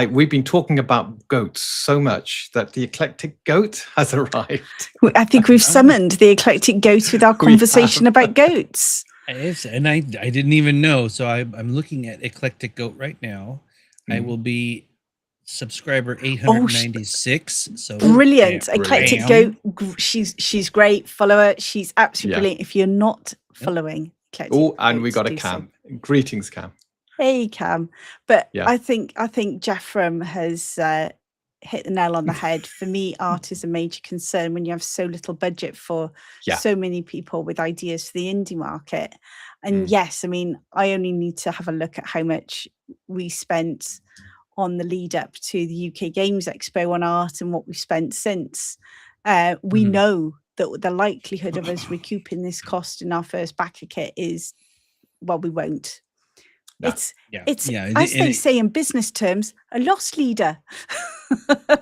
we've been talking about goats so much that the eclectic goat has arrived. I think we've summoned the eclectic goat with our conversation about goats. And I didn't even know. So I'm looking at Eclectic Goat right now. I will be subscriber 896. So brilliant. Eclectic Goat. She's great. Follow her. She's absolutely brilliant. If you're not following Eclectic Goat, and we got a Cam. So. Greetings, Cam. Hey, Cam. But I think Jeffrem has hit the nail on the head. For me, art is a major concern when you have so little budget for so many people with ideas for the indie market. And yes, I mean, I only need to have a look at how much we spent on the lead up to the UK Games Expo on art and what we've spent since. We know that the likelihood of us recouping this cost in our first backer kit is well, we won't. No. It's Yeah. it's Yeah. as they say in business terms, a loss leader.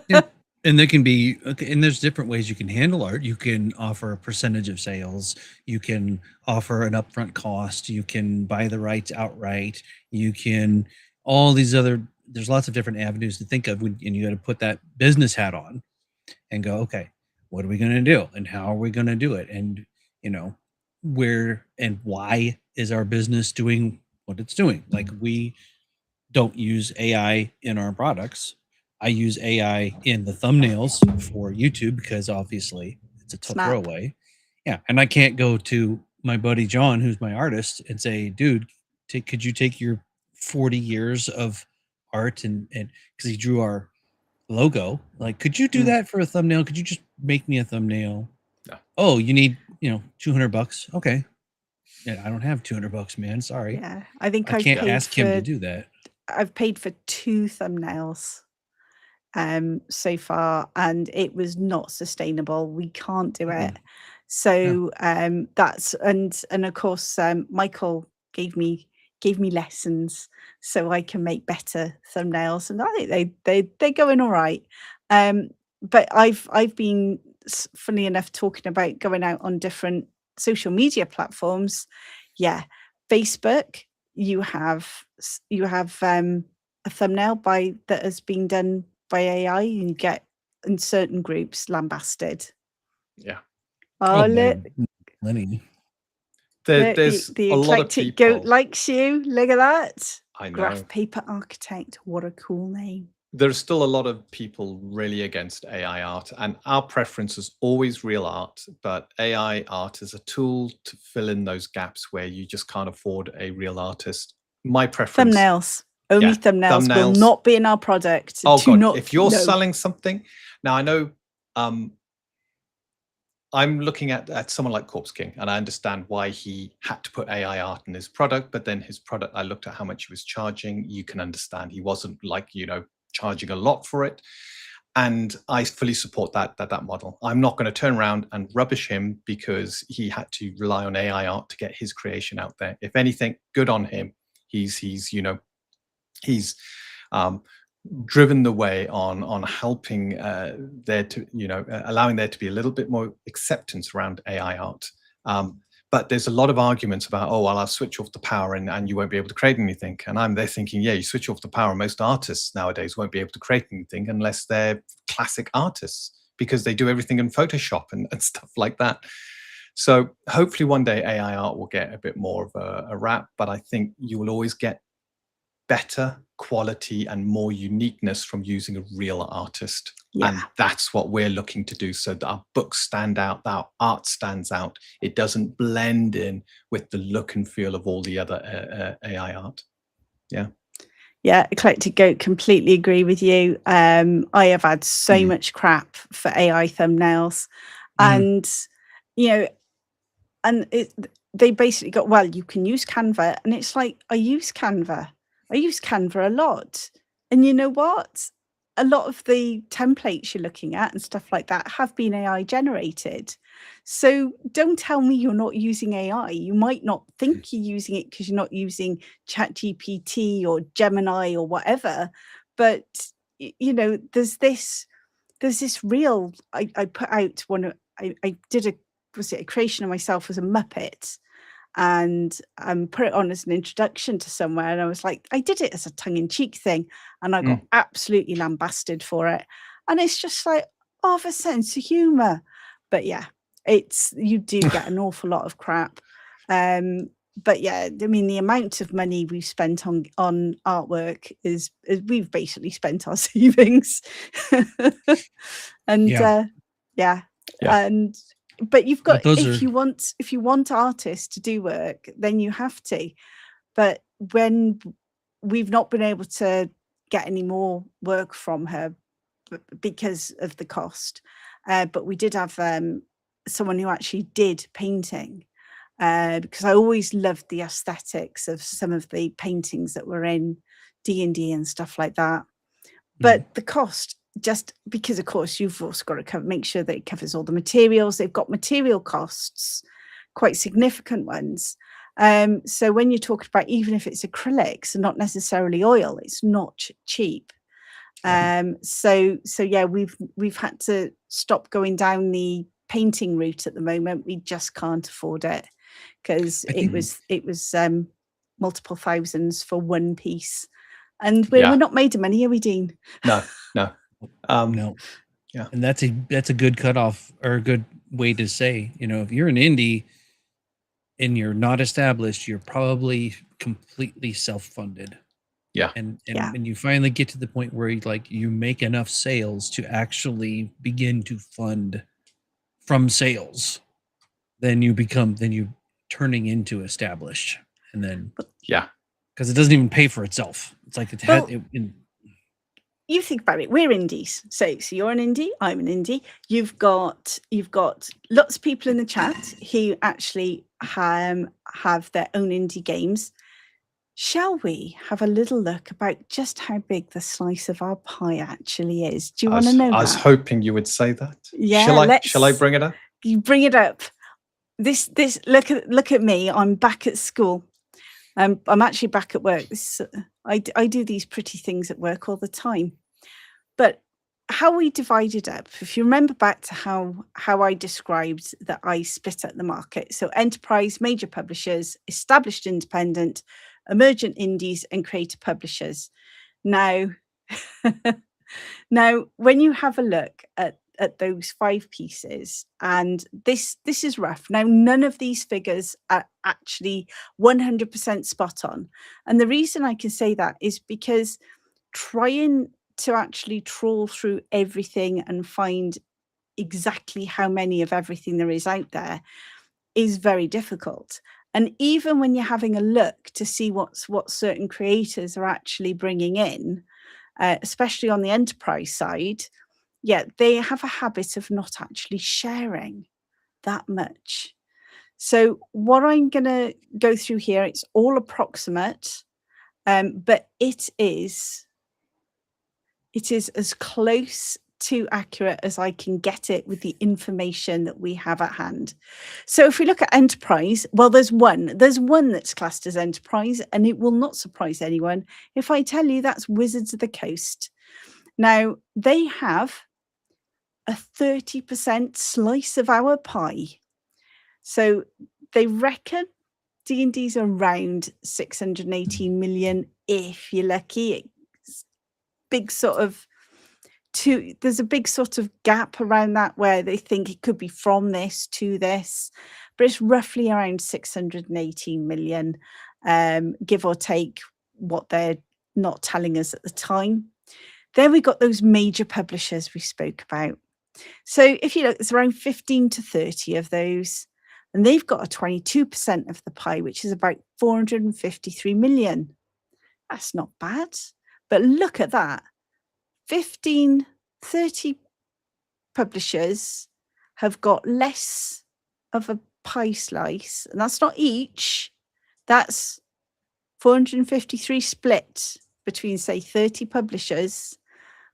Yeah. And there can be, and there's different ways you can handle art. You can offer a percentage of sales. You can offer an upfront cost. You can buy the rights outright. You can, all these other, there's lots of different avenues to think of, and you got to put that business hat on and go, okay, what are we going to do? And how are we going to do it? And, where and why is our business doing what it's doing? Like, we don't use AI in our products. I use AI in the thumbnails for YouTube because obviously it's a throwaway. Yeah. And I can't go to my buddy John, who's my artist, and say, dude, could you take your 40 years of art and because he drew our logo, like, could you do that for a thumbnail? Could you just make me a thumbnail? No. Oh, you need, $200. Okay. Yeah, I don't have $200, man. Sorry. Yeah. I think I can't ask him to do that. I've paid for 2 thumbnails so far, and it was not sustainable. We can't do it. So that's and of course Michael gave me lessons so I can make better thumbnails, and I think they're going all right. But I've been, funny enough, talking about going out on different social media platforms. Yeah, Facebook, you have a thumbnail that has been done by AI, and you get in certain groups lambasted. Yeah. Oh, look, Lenny. There's the a lot of eclectic people. goat likes you. Look at that. I know. Graph paper architect. What a cool name. There's still a lot of people really against AI art, and our preference is always real art, but AI art is a tool to fill in those gaps where you just can't afford a real artist. My preference. Thumbnails. Only thumbnails will not be in our product. Oh God, if you're selling something, now I know I'm looking at someone like Corpse King, and I understand why he had to put AI art in his product, but then his product, I looked at how much he was charging. You can understand he wasn't like, charging a lot for it. And I fully support that model. I'm not going to turn around and rubbish him because he had to rely on AI art to get his creation out there. If anything, good on him. He's driven the way on helping there to, allowing there to be a little bit more acceptance around AI art. But there's a lot of arguments about, oh, well, I'll switch off the power and you won't be able to create anything. And I'm there thinking, yeah, you switch off the power. Most artists nowadays won't be able to create anything unless they're classic artists, because they do everything in Photoshop and stuff like that. So hopefully one day AI art will get a bit more of a rap, but I think you will always get better quality and more uniqueness from using a real artist. And that's what we're looking to do, so that our books stand out, our art stands out. It doesn't blend in with the look and feel of all the other AI art. Yeah, Eclectic Goat, completely agree with you. I have had so much crap for AI thumbnails, and they basically got, well, you can use Canva, and it's like, I use Canva a lot, and you know what? A lot of the templates you're looking at and stuff like that have been AI generated. So don't tell me you're not using AI. You might not think you're using it because you're not using ChatGPT or Gemini or whatever, but there's this reel I put out. I did a creation of myself as a Muppet, and put it on as an introduction to somewhere, and I was like, I did it as a tongue-in-cheek thing, and I got absolutely lambasted for it. And it's just like, have a sense of humor. But yeah, you do get an awful lot of crap. But yeah, I mean, the amount of money we've spent on artwork is we've basically spent our savings. And but you've got, if you want artists to do work, then you have to. But when we've not been able to get any more work from her because of the cost, but we did have someone who actually did painting, because I always loved the aesthetics of some of the paintings that were in D&D and stuff like that. But the cost, just because, of course, you've also got to make sure that it covers all the materials. They've got material costs, quite significant ones. So when you're talking about, even if it's acrylics and not necessarily oil, it's not cheap. So yeah, we've had to stop going down the painting route at the moment. We just can't afford it, because it was multiple thousands for one piece, and we're not made of money, are we, Dean? No. No. Yeah. And that's a good cutoff, or a good way to say, if you're an indie and you're not established, you're probably completely self-funded. Yeah. And when you finally get to the point where you make enough sales to actually begin to fund from sales, then you turning into established. And then because it doesn't even pay for itself. It's like you think about it, we're indies. So you're an indie, I'm an indie. You've got lots of people in the chat who actually have their own indie games. Shall we have a little look about just how big the slice of our pie actually is? Do you want to know that? I was hoping you would say that. Yeah, shall I bring it up? You bring it up. This look at me. I'm back at school. I'm actually back at work. I do these pretty things at work all the time. But how we divide it up, if you remember back to how I described that I split up the market. So enterprise, major publishers, established independent, emergent indies, and creator publishers. Now, when you have a look at those 5 pieces, and this is rough. Now, none of these figures are actually 100% spot on. And the reason I can say that is because trying to actually trawl through everything and find exactly how many of everything there is out there is very difficult. And even when you're having a look to see what certain creators are actually bringing in, especially on the enterprise side, they have a habit of not actually sharing that much. So what I'm going to go through here, it's all approximate, but it is as close to accurate as I can get it with the information that we have at hand. So if we look at enterprise, well, there's one that's classed as enterprise, and it will not surprise anyone if I tell you that's Wizards of the Coast. Now, they have a 30% slice of our pie. So they reckon D&D's around 618 million, if you're lucky. It's big sort of there's a big sort of gap around that where they think it could be from this to this, but it's roughly around 618 million, give or take what they're not telling us at the time. Then we got those major publishers we spoke about. So if you look, it's around 15 to 30 of those, and they've got a 22% of the pie, which is about 453 million. That's not bad. But look at that. 15, 30 publishers have got less of a pie slice, and that's not each. That's 453 split between, say, 30 publishers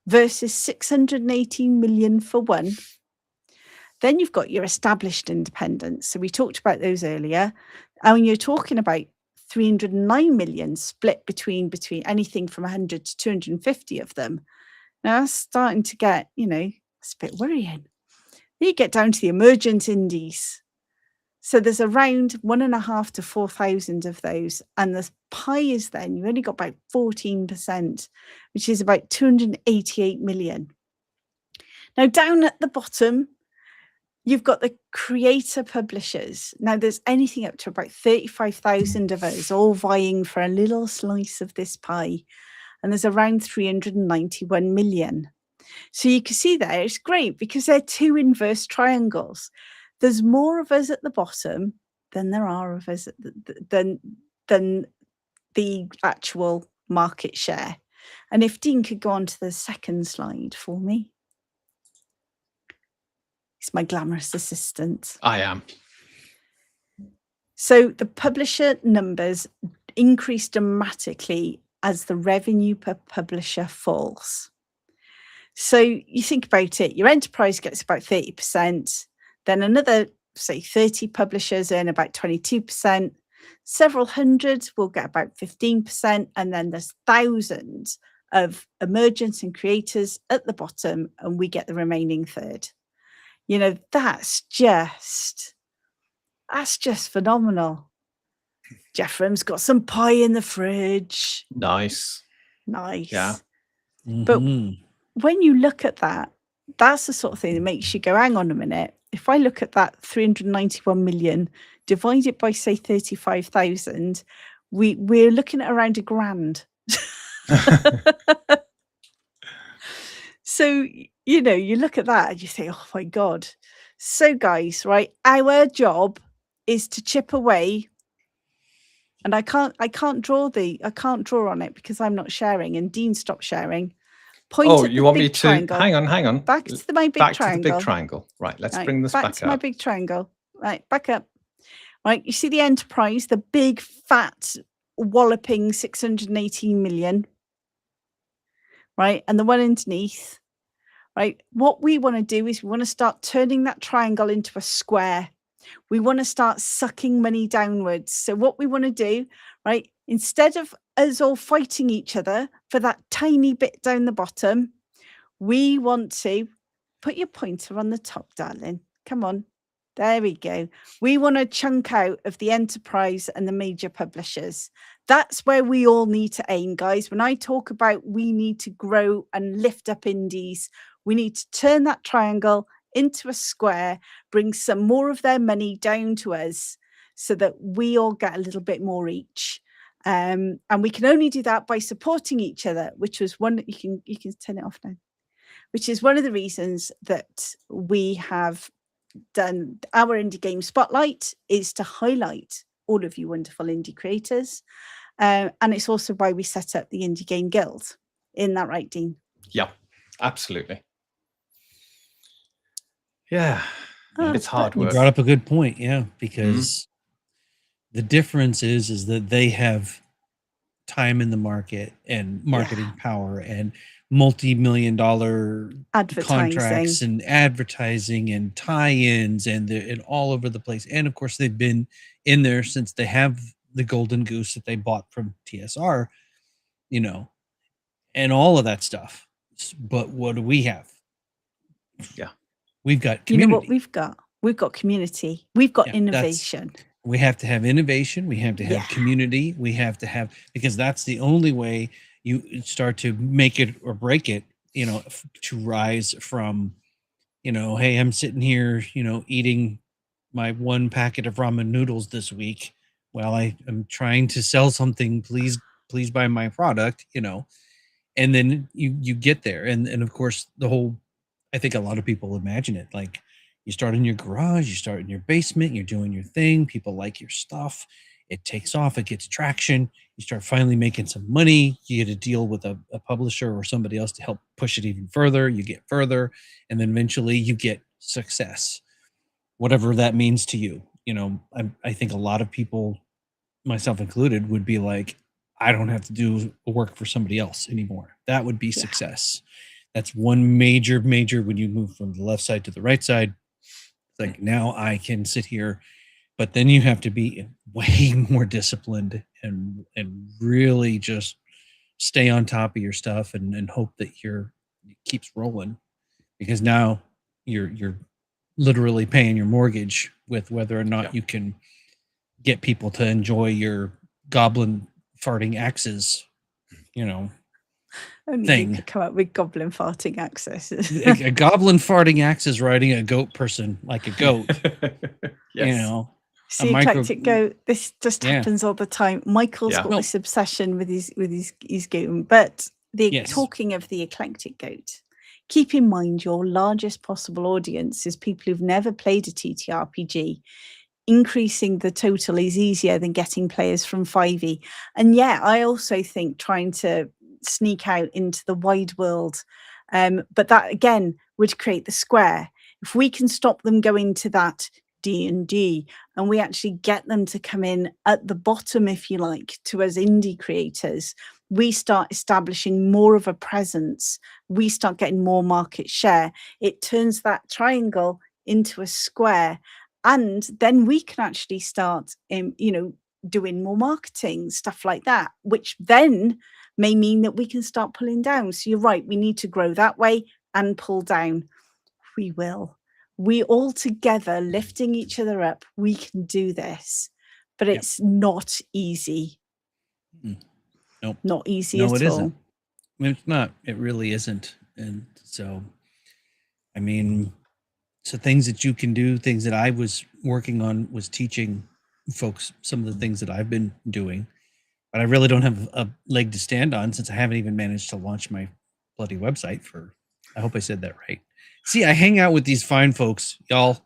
versus 618 million for one. Then you've got your established independents. So we talked about those earlier. And you're talking about 309 million split between anything from 100 to 250 of them. Now that's starting to get, it's a bit worrying. Then you get down to the emergent indies. So there's around 1,500 to 4,000 of those. And the pie is then, you've only got about 14%, which is about 288 million. Now down at the bottom, you've got the creator publishers. Now there's anything up to about 35,000 of us all vying for a little slice of this pie. And there's around 391 million. So you can see there, it's great because they're 2 inverse triangles. There's more of us at the bottom than there are of us than the actual market share. And if Dean could go on to the second slide for me. He's my glamorous assistant. I am. So the publisher numbers increase dramatically as the revenue per publisher falls. So you think about it, your enterprise gets about 30%, then another, say, 30 publishers earn about 22%, Several hundred will get about 15%, and then there's thousands of emergents and creators at the bottom, and we get the remaining third. You know, that's just phenomenal. Jeffrem's got some pie in the fridge. Nice. Nice. Mhm. But when you look at that, that's the sort of thing that makes you go, hang on a minute. If I look at that 391 million divided by, say, 35,000, we're looking at around £1,000. So, you know, you look at that and you say, oh my God. So guys, right, our job is to chip away. And I can't draw on it because I'm not sharing, and Dean stopped sharing. Point at you the want big me to triangle. hang on Back to my big back triangle. to the big triangle. Right, let's bring this back to up. my big triangle. Right, back up. Right, you see the enterprise, the big fat walloping 618 million. Right, and the one underneath. Right, what we want to do is we want to start turning that triangle into a square. We want to start sucking money downwards. So what we want to do, right, instead of us all fighting each other for that tiny bit down the bottom, we want to put your pointer on the top, darling. Come on. There we go. We want to chunk out of the enterprise and the major publishers. That's where we all need to aim, guys. When I talk about we need to grow and lift up indies, we need to turn that triangle into a square, bring some more of their money down to us so that we all get a little bit more each. And we can only do that by supporting each other, which was one that you can turn it off now, which is one of the reasons that we have done our indie game spotlight, is to highlight all of you wonderful indie creators. And it's also why we set up the Indie Game Guild. Isn't that right, Dean? Yeah, absolutely. Yeah, it's hard work. You brought up a good point, yeah, because the difference is that they have time in the market and marketing power and multi-million-dollar contracts and advertising and tie-ins and all over the place. And of course, they've been in there since they have the golden goose that they bought from TSR, you know, and all of that stuff. But what do we have? Yeah. We've got community. You know what we've got? We've got community. We've got innovation. We have to have innovation. We have to have community. We have to have, because that's the only way you start to make it or break it, you know, to rise from, you know, hey, I'm sitting here, you know, eating my one packet of ramen noodles this week while I am trying to sell something. Please buy my product, you know, and then you get there. And of course, the whole, I think a lot of people imagine it like you start in your garage, you start in your basement, you're doing your thing. People like your stuff. It takes off, it gets traction. You start finally making some money. You get a deal with a publisher or somebody else to help push it even further. You get further, and then eventually you get success, whatever that means to you. You know, I think a lot of people, myself included, would be like, I don't have to do work for somebody else anymore. That would be success. That's one major when you move from the left side to the right side. It's like, now I can sit here, but then you have to be way more disciplined and really just stay on top of your stuff and hope that it keeps rolling, because now you're literally paying your mortgage with whether or not you can get people to enjoy your goblin farting axes, you know. Only you could come up with goblin farting axes. a goblin farting axe is riding a goat person like a goat. You know. See, eclectic goat. This just happens all the time. Michael's got this obsession with his goat. But talking of the eclectic goat, keep in mind your largest possible audience is people who've never played a TTRPG. Increasing the total is easier than getting players from 5e. And I also think trying to sneak out into the wide world, but that again would create the square. If we can stop them going to that D&D and we actually get them to come in at the bottom, if you like, to us indie creators, we start establishing more of a presence, we start getting more market share. It turns that triangle into a square, and then we can actually start doing more marketing, stuff like that, which then may mean that we can start pulling down. So you're right, we need to grow that way and pull down. We will. We all together lifting each other up, we can do this, but it's not easy. Nope. Not easy No, at it all. isn't. I mean, it's not. It really isn't. And so, I mean, so things that you can do, things that I was working on was teaching folks some of the things that I've been doing, but I really don't have a leg to stand on since I haven't even managed to launch my bloody website for, I hope I said that right. See, I hang out with these fine folks, y'all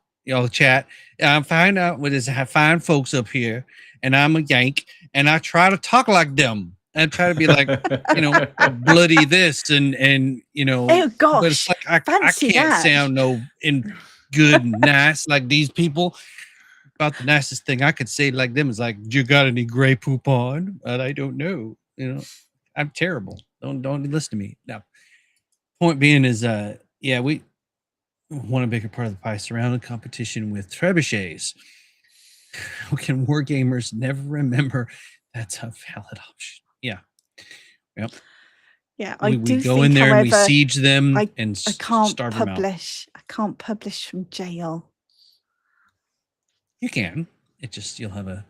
chat. I find out what is fine folks up here, and I'm a Yank, and I try to talk like them. I try to be like, bloody this and Oh gosh, but it's like I can't sound in good and nice like these people. About the nicest thing I could say like them is like, you got any gray poop on? But I don't know. I'm terrible. Don't listen to me. Now, point being is, we want a bigger part of the pie surrounded competition with trebuchets. Can war gamers never remember that's a valid option? Yeah. Yep. Yeah, we go in there, however, and we siege them and I can't starve them out. I can't publish from jail. You can. It just, you'll have a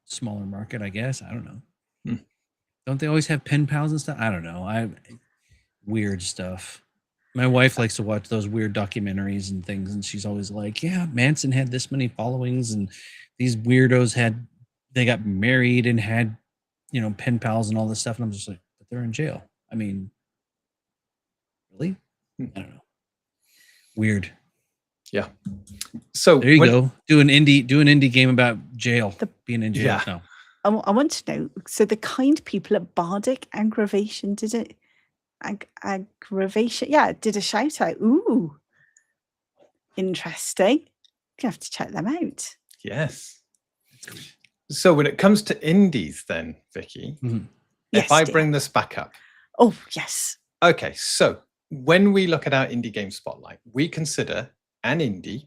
smaller market, I guess. I don't know. Don't they always have pen pals and stuff? I don't know. Weird stuff. My wife likes to watch those weird documentaries and things, and she's always like, yeah, Manson had this many followings, and these weirdos they got married and had, pen pals and all this stuff. And I'm just like, but they're in jail. I mean, really? I don't know. Weird. Yeah. So there you go. Do an indie game about jail, being in jail. Yeah. No. I want to know. So the kind people at Bardic Aggravation did it. Aggravation. Yeah, did a shout out. Ooh, interesting. You have to check them out. Yes. So when it comes to indies, then Vicky, if I bring this back up. Oh yes. Okay. So when we look at our indie game spotlight, we consider an indie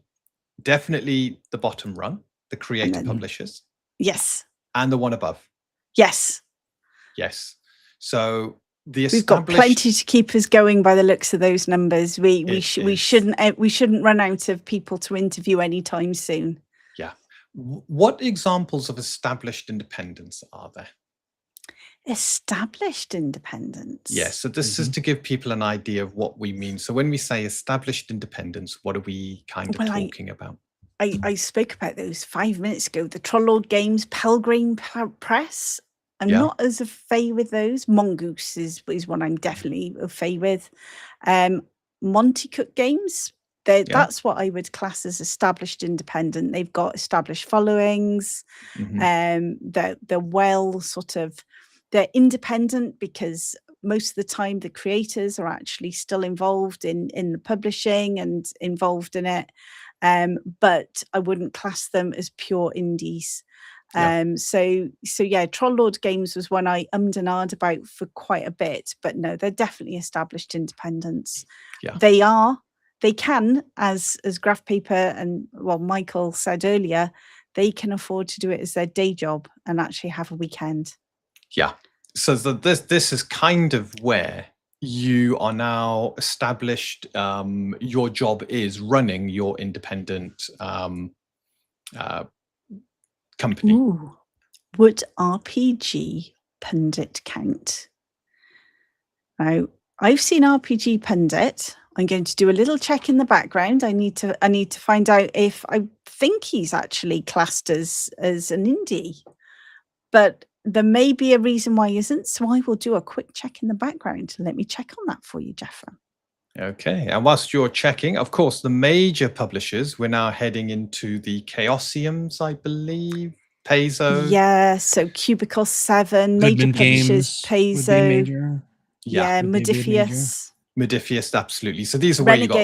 definitely the bottom rung, the creator publishers. Yes. And the one above. Yes. Yes. So we've got plenty to keep us going by the looks of those numbers. We shouldn't run out of people to interview anytime soon. Yeah. What examples of established independents are there? Established independence. Yes. So this is to give people an idea of what we mean. So when we say established independence, what are we kind of talking about? I spoke about those 5 minutes ago. The Trollord Games, Pelgrane Press. I'm not as a fay with those. Mongoose is one I'm definitely a fay with. Monty Cook Games. That's what I would class as established independent. They've got established followings. They're well sort of. They're independent because most of the time the creators are actually still involved in the publishing and involved in it. But I wouldn't class them as pure indies. So Trollord Games was one I and ahed about for quite a bit, but no, they're definitely established independents. Yeah. They can, as Graph Paper and Michael said earlier, they can afford to do it as their day job and actually have a weekend. Yeah. So this is kind of where you are now established. Your job is running your independent company. Ooh. Would RPG Pundit count? Now, I've seen RPG Pundit. I'm going to do a little check in the background. I need to find out if I think he's actually classed as an indie. But there may be a reason why he isn't. So I will do a quick check in the background. Let me check on that for you, Jeffrey. Okay. And whilst you're checking, of course, the major publishers, we're now heading into the Chaosiums, I believe. Paizo. Yeah, so Cubicle 7, major publishers, Paizo. Major. Yeah, Modifius. Modifius, absolutely. So these are where you got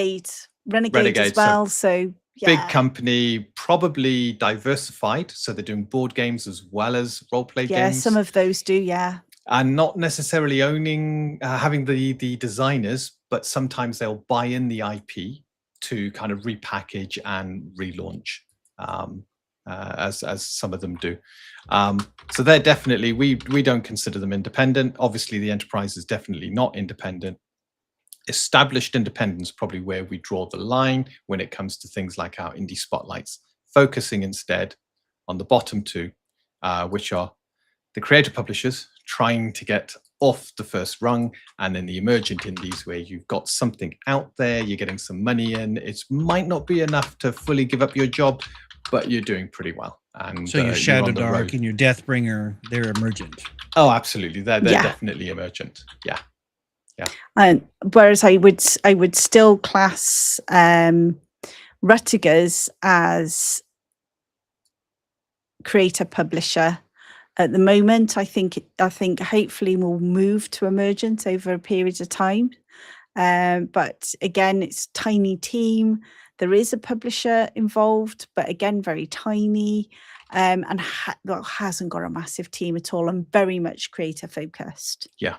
Renegade as well. So big company, probably diversified. So they're doing board games as well as role-play games. Yeah, some of those do, yeah. And not necessarily having the designers, but sometimes they'll buy in the IP to kind of repackage and relaunch. as some of them do. So they're definitely, we don't consider them independent. Obviously, the enterprise is definitely not independent. Established independence, probably where we draw the line when it comes to things like our indie spotlights, focusing instead on the bottom two, which are the creator publishers trying to get off the first rung, and then the emergent indies where you've got something out there, you're getting some money in. It might not be enough to fully give up your job, but you're doing pretty well. And so your Shadow Dark and your Deathbringer, they're emergent. Oh, absolutely. They're definitely emergent. Yeah. Yeah. And whereas I would still class Ruttigers as creator publisher at the moment. I think hopefully we'll move to emergent over a period of time. But again, it's tiny team. There is a publisher involved, but again, very tiny, and hasn't got a massive team at all, and very much creator focused. Yeah.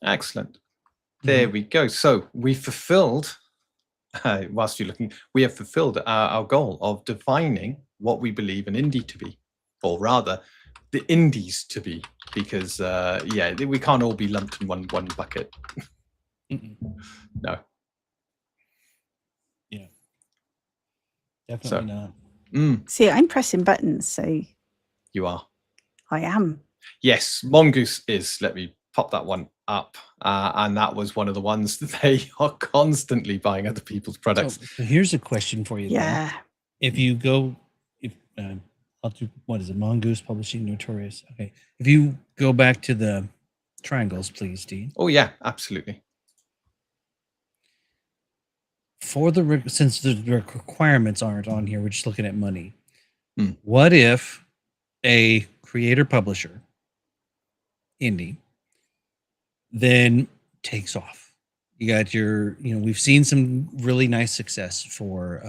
Excellent. There we go. So we fulfilled, whilst you're looking, we have fulfilled our goal of defining what we believe an indie to be, or rather the indies to be, because we can't all be lumped in one bucket. No. Yeah. Definitely not. See, I'm pressing buttons, so you are. I am. Yes, Mongoose is. Let me pop that one up, and that was one of the ones that they are constantly buying other people's products. So here's a question for you. Yeah. Then. If you go, I'll do, what is it? Mongoose Publishing Notorious. Okay. If you go back to the triangles, please, Dean. Oh yeah, absolutely. For since the requirements aren't on here, we're just looking at money. What if a creator publisher indie then takes off? You got your, we've seen some really nice success for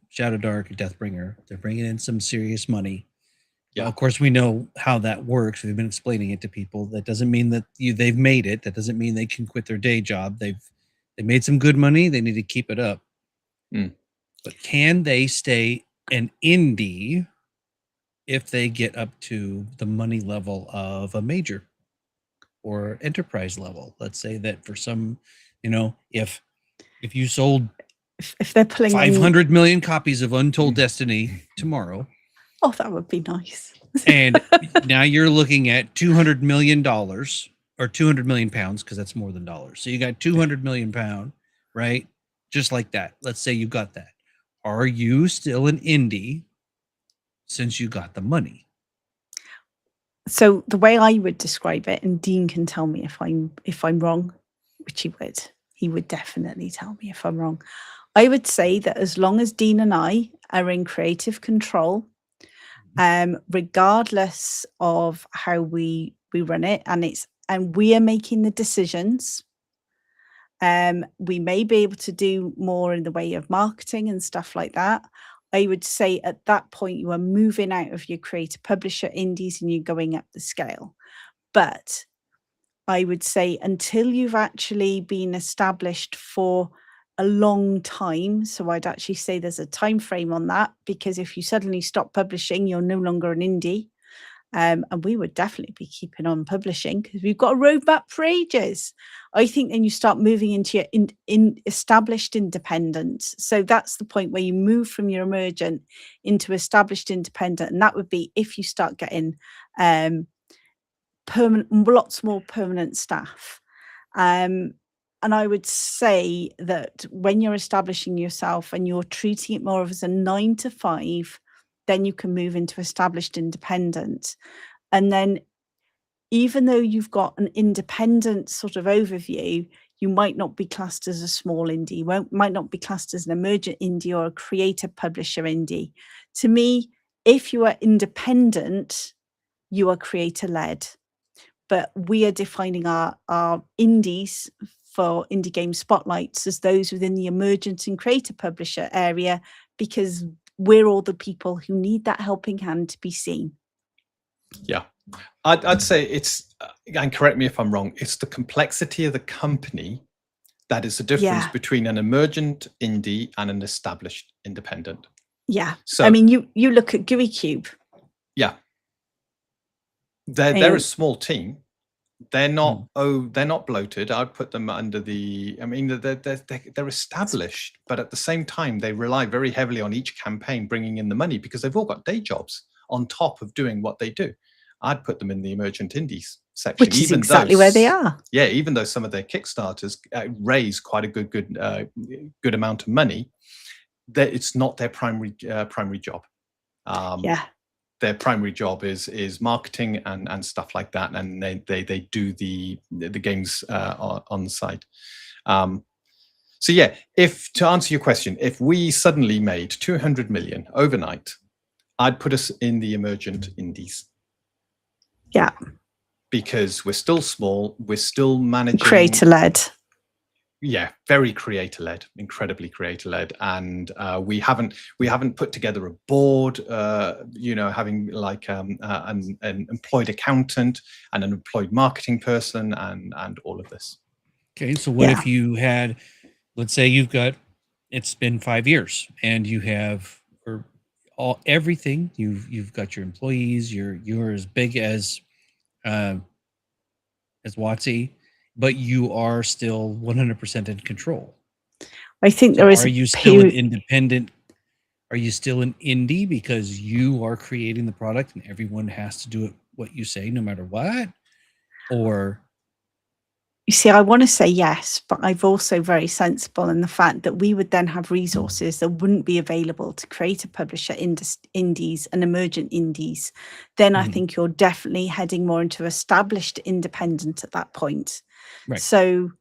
Shadow Dark and Deathbringer. They're bringing in some serious money. Yeah. Well, of course, we know how that works. We've been explaining it to people. That doesn't mean that they've made it. That doesn't mean they can quit their day job. They made some good money. They need to keep it up. But can they stay an indie if they get up to the money level of a major or enterprise level? Let's say that for some, if you sold if they're pulling 500 million copies of Untold Destiny tomorrow. Oh, that would be nice. And now you're looking at $200 million or 200 million pounds, because that's more than dollars. So you got 200 million pound, right? Just like that. Let's say you got that. Are you still an indie since you got the money? So the way I would describe it, and Dean can tell me if I'm wrong, which he would definitely tell me if I'm wrong. I would say that as long as Dean and I are in creative control, regardless of how we run it, and we are making the decisions, we may be able to do more in the way of marketing and stuff like that. I would say at that point you are moving out of your creator publisher indies and you're going up the scale. But I would say until you've actually been established for a long time, so I'd actually say there's a time frame on that, because if you suddenly stop publishing, you're no longer an indie. And we would definitely be keeping on publishing because we've got a roadmap for ages. I think then you start moving into your in established independence. So that's the point where you move from your emergent into established independent, and that would be if you start getting lots more permanent staff. And I would say that when you're establishing yourself and you're treating it more as a 9 to 5, then you can move into established independent. And then even though you've got an independent sort of overview, you might not be classed as a small indie, might not be classed as an emergent indie or a creator publisher indie. To me, if you are independent, you are creator led. But we are defining our indies for Indie Game Spotlights as those within the emergent and creator publisher area, because we're all the people who need that helping hand to be seen. Yeah, I'd say it's, and correct me if I'm wrong, it's the complexity of the company that is the difference between an emergent indie and an established independent. Yeah. So I mean, you look at GUI Cube. yeah, they're a small team. They're not they're not bloated. I'd put them under the. I mean, they're established, but at the same time, they rely very heavily on each campaign bringing in the money because they've all got day jobs on top of doing what they do. I'd put them in the emergent indies section, which is exactly where they are. Yeah, even though some of their Kickstarters raise quite a good amount of money, that it's not their primary job. Yeah. Their primary job is marketing and stuff like that, and they do the games on the side. So yeah, to answer your question, if we suddenly made 200 million overnight, I'd put us in the emergent indies. Yeah, because we're still small, we're still managing creator-led. Yeah, very creator-led, incredibly creator-led, and we haven't put together a board. Having like an employed accountant and an employed marketing person and all of this. Okay, so what if you had, let's say it's been 5 years and you have everything. You've got your employees. You're as big as WotC, but you are still 100% in control. I think there is. Are you still an independent? Are you still an indie because you are creating the product and everyone has to do it what you say no matter what? Or you see, I want to say yes, but I've also very sensible in the fact that we would then have resources that wouldn't be available to create a publisher indies and emergent indies. Then I think you're definitely heading more into established independent at that point. Right. So,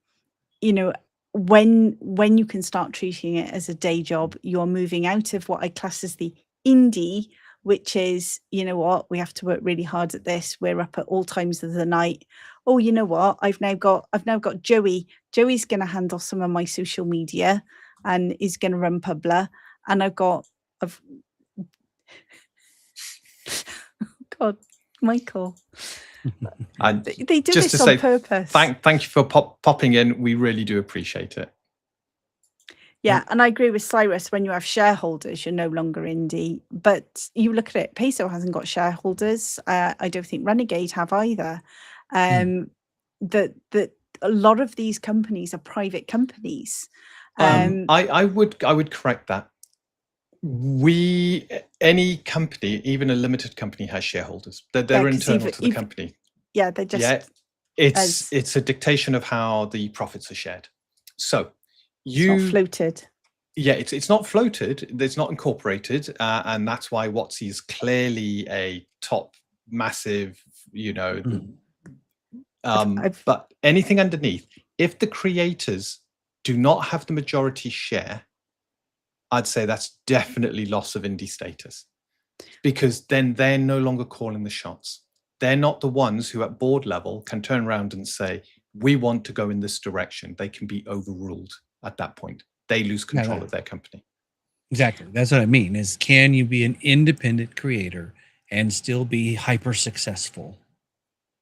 when you can start treating it as a day job, you're moving out of what I class as the indie, which is, you know what, we have to work really hard at this. We're up at all times of the night. Oh, you know what? I've now got Joey. Joey's going to handle some of my social media and is going to run Publer. And God, Michael. They do this on purpose. Thank you for popping in. We really do appreciate it. Yeah, and I agree with Cyrus. When you have shareholders, you're no longer indie. But you look at it, Peso hasn't got shareholders. I don't think Renegade have either. That a lot of these companies are private companies. I would correct that. Any company, even a limited company, has shareholders. They're internal to the company. Yeah, they just. It's a dictation of how the profits are shared. So it's not floated. Yeah, it's not floated. It's not incorporated, and that's why WotC is clearly a top massive. But anything underneath, if the creators do not have the majority share, I'd say that's definitely loss of indie status, because then they're no longer calling the shots. They're not the ones who at board level can turn around and say, we want to go in this direction. They can be overruled at that point. They lose control of their company. Exactly. That's what I mean, is can you be an independent creator and still be hyper successful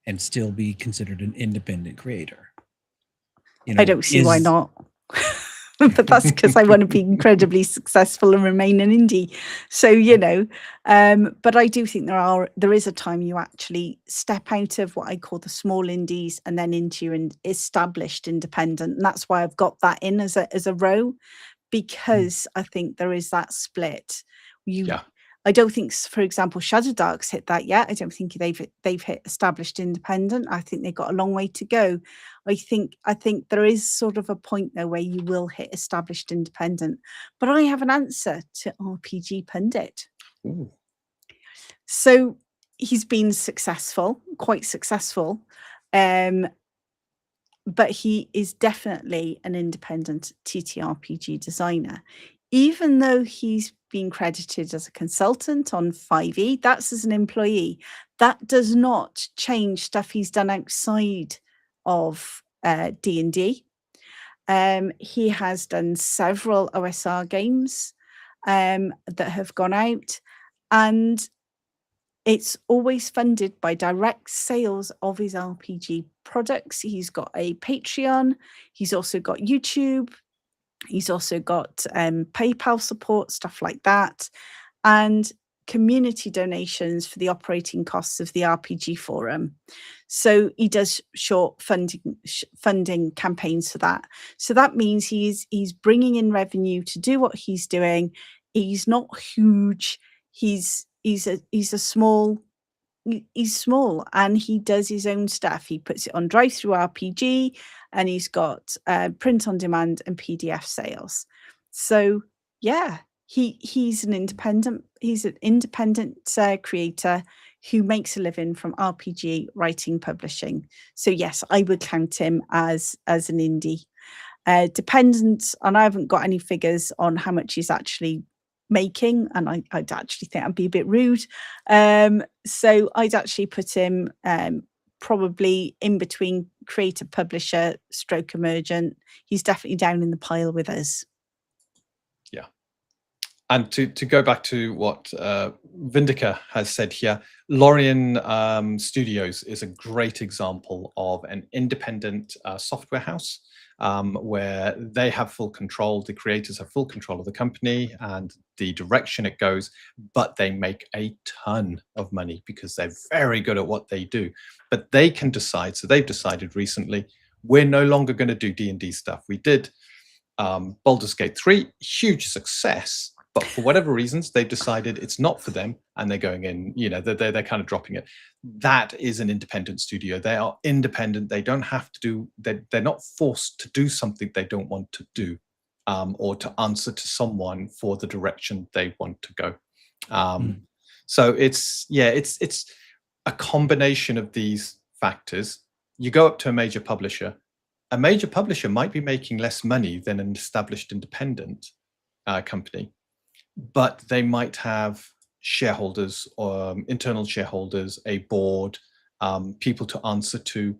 and still be considered an independent creator? I don't see why not. But that's because I want to be incredibly successful and remain an indie. So, but I do think there is a time you actually step out of what I call the small indies and then into your established independent. And that's why I've got that in as a row, because I think there is that split. I don't think, for example, Shadowdark's hit that yet. I don't think they've hit established independent. I think they've got a long way to go. I think there is sort of a point though where you will hit established independent. But I have an answer to RPG Pundit. Ooh. So he's been quite successful, but he is definitely an independent TTRPG designer. Even though he's been credited as a consultant on 5e, that's as an employee. That does not change stuff he's done outside of D&D. He has done several OSR games that have gone out, and it's always funded by direct sales of his RPG products. He's got a Patreon. He's also got YouTube. He's also got PayPal support, stuff like that, and community donations for the operating costs of the RPG forum. So he does short funding campaigns for that. So that means he's bringing in revenue to do what he's doing. He's not huge. He's small, and he does his own stuff. He puts it on Drive-Thru RPG, and he's got print on demand and PDF sales. So yeah, he's an independent creator who makes a living from RPG writing, publishing. So yes, I would count him as an indie. Dependent, and I haven't got any figures on how much he's actually making, and I'd actually think I'd be a bit rude. So I'd actually put him probably in between creator, publisher, stroke emergent. He's definitely down in the pile with us. Yeah. And to go back to what Vindika has said here, Lorien Studios is a great example of an independent software house where they have full control. The creators have full control of the company and the direction it goes, but they make a ton of money because they're very good at what they do. But they can decide, so they've decided recently, we're no longer going to do D&D stuff. We did Baldur's Gate 3, huge success, but for whatever reasons, they've decided it's not for them, and they're going in, you know, they're kind of dropping it. That is an independent studio. They are independent. They don't have to do, they're not forced to do something they don't want to do, or to answer to someone for the direction they want to go. So it's a combination of these factors. You go up to a major publisher might be making less money than an established independent company, but they might have shareholders or internal shareholders, a board, people to answer to.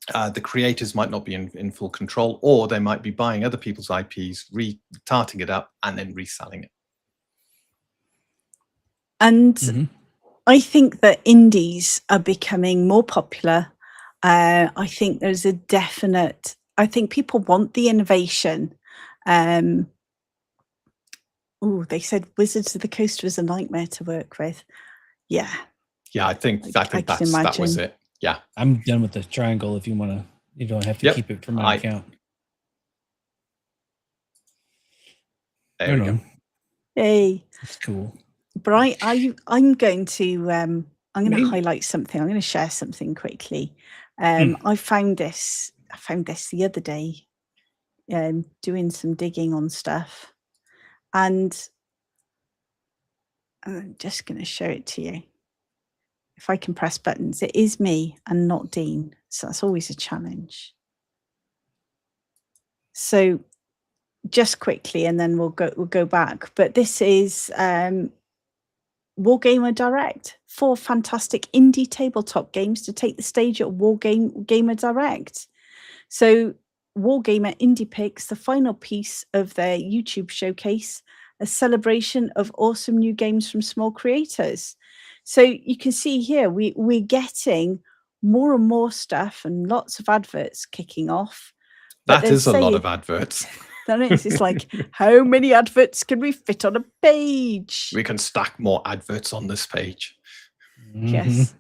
The creators might not be in full control, or they might be buying other people's IPs, tarting it up, and then reselling it. And I think that indies are becoming more popular. I think there's a definite, I think people want the innovation. They said Wizards of the Coast was a nightmare to work with. Yeah. Yeah, I think that was it. Yeah. I'm done with the triangle if you want to. You don't have to keep it for my account. There we go. Hey. That's cool. But I'm going to highlight something. I'm going to share something quickly. I found this the other day, doing some digging on stuff, and I'm just going to show it to you. If I can press buttons, it is me and not Dean, so that's always a challenge. So just quickly, and then we'll go back. But this is Wargamer Direct, 4 fantastic indie tabletop games to take the stage at Wargamer Direct. So Wargamer Indie Picks, the final piece of their YouTube showcase, a celebration of awesome new games from small creators. So you can see here, we're getting more and more stuff and lots of adverts kicking off. That is a lot of adverts. That is. It's like, how many adverts can we fit on a page? We can stack more adverts on this page. Yes.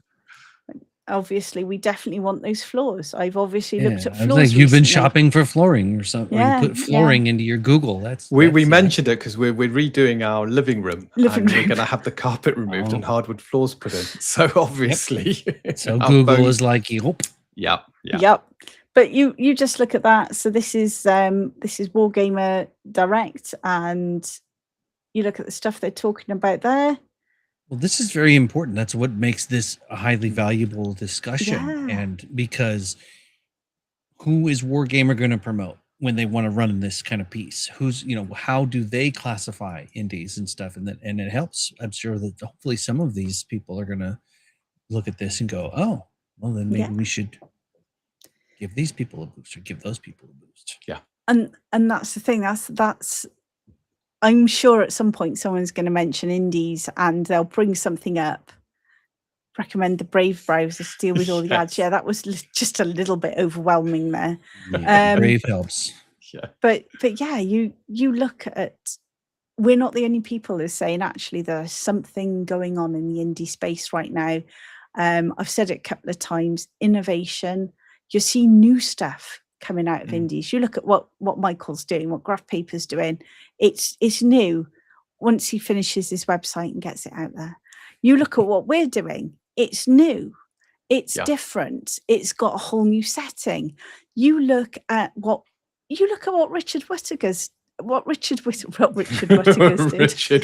Obviously, we definitely want those floors. I've obviously looked at floors. Like you've been shopping for flooring or something. Yeah, or you put flooring into your Google. We mentioned it because we're redoing our living room. We're going to have the carpet removed and hardwood floors put in. So obviously, so Google is like, yep. But you just look at that. So this is Wargamer Direct, and you look at the stuff they're talking about there. Well, this is very important. That's what makes this a highly valuable discussion. Yeah. And because who is Wargamer going to promote when they want to run this kind of piece? Who's, how do they classify indies and stuff? And it helps. I'm sure that hopefully some of these people are going to look at this and go, oh, well, then maybe we should give these people a boost or give those people a boost. Yeah. And that's the thing. That's I'm sure at some point someone's going to mention indies and they'll bring something up. Recommend the Brave browser to deal with all the ads. Yeah, that was just a little bit overwhelming there. Yeah, Brave helps. But yeah, you look at, we're not the only people who are saying actually there's something going on in the indie space right now. I've said it a couple of times, innovation. You see new stuff coming out of indies. You look at what Michael's doing, what Graph Paper's doing. It's new once he finishes his website and gets it out there. You look at what we're doing, it's new. It's different. It's got a whole new setting. You look at what Richard Whittaker's did. Richard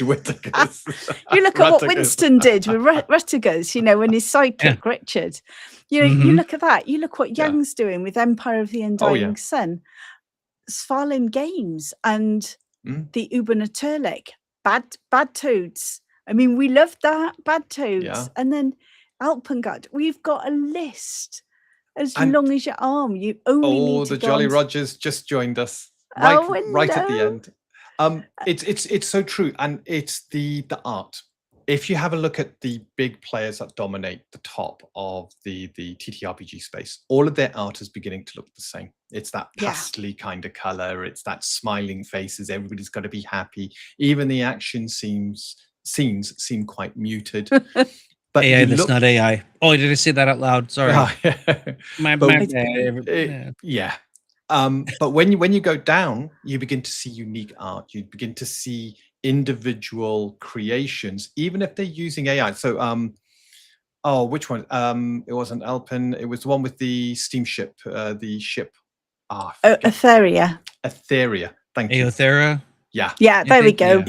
Whittaker's. You look at what Winston did with Whittaker's, and his sidekick Richard. You look at that. You look what Young's doing with Empire of the Undying Sun, Svalin Games, and the Uber Naturlik, Bad Toads. I mean, we loved that, Bad Toads, and then Alpengard. We've got a list as long as your arm. You only need to the Jolly Rogers just joined us right at the end. It's so true, and it's the art. If you have a look at the big players that dominate the top of the TTRPG space, all of their art is beginning to look the same. It's that pastely kind of color. It's that smiling faces. Everybody's got to be happy. Even the action scenes seem quite muted. But AI, that's not AI. Oh, did I say that out loud? Sorry. My bad. But when you go down, you begin to see unique art. You begin to see individual creations, even if they're using AI. So, which one? It wasn't Alpen. It was the one with the steamship, the ship. Etheria. Thank you. Eothera. Yeah. There we go.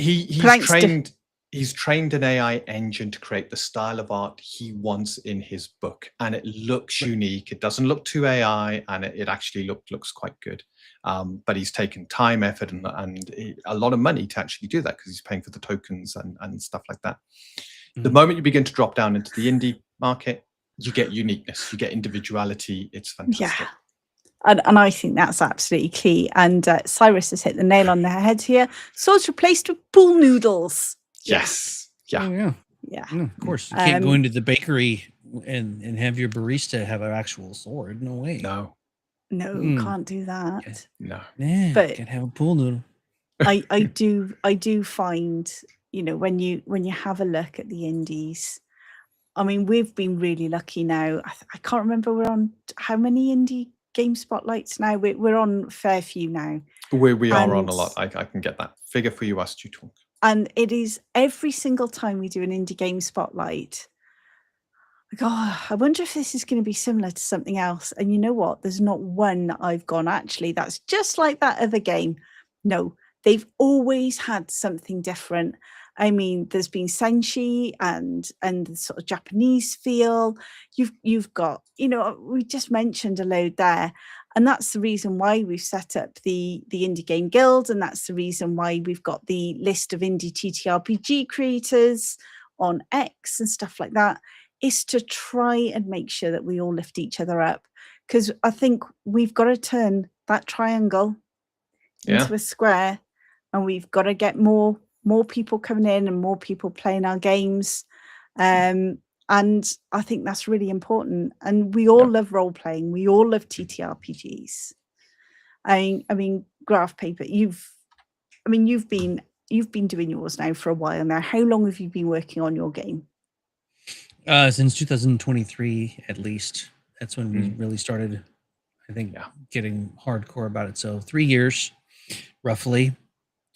He's trained an AI engine to create the style of art he wants in his book, and it looks unique. It doesn't look too AI, and it actually looks quite good. But he's taken time, effort, and a lot of money to actually do that, because he's paying for the tokens and stuff like that. The moment you begin to drop down into the indie market, you get uniqueness, you get individuality. It's fantastic. Yeah. And I think that's absolutely key. And Cyrus has hit the nail on the head here. Swords replaced with pool noodles. Yes. Yeah. Of course. You can't go into the bakery and have your barista have an actual sword. No way. No, can't do that. No. Yeah, but can't have a pool noodle. I do find, when you have a look at the indies, I mean, we've been really lucky now. I can't remember, we're on how many indie game spotlights now? We're on a fair few now. We are on a lot. I can get that figure for you as you talk. And it is every single time we do an indie game spotlight, I wonder if this is going to be similar to something else. And you know what? There's not one I've gone, actually, that's just like that other game. No, they've always had something different. I mean, there's been senshi and the sort of Japanese feel. You've got, we just mentioned a load there. And that's the reason why we've set up the Indie Game Guild. And that's the reason why we've got the list of indie TTRPG creators on X and stuff like that, is to try and make sure that we all lift each other up. Because I think we've got to turn that triangle into a square, and we've got to get more people coming in and more people playing our games. And I think that's really important. And we all love role playing. We all love TTRPGs. I mean, Graph Paper, you've been doing yours now for a while now. How long have you been working on your game? Since 2023, at least. That's when we really started, I think, getting hardcore about it. So 3 years, roughly,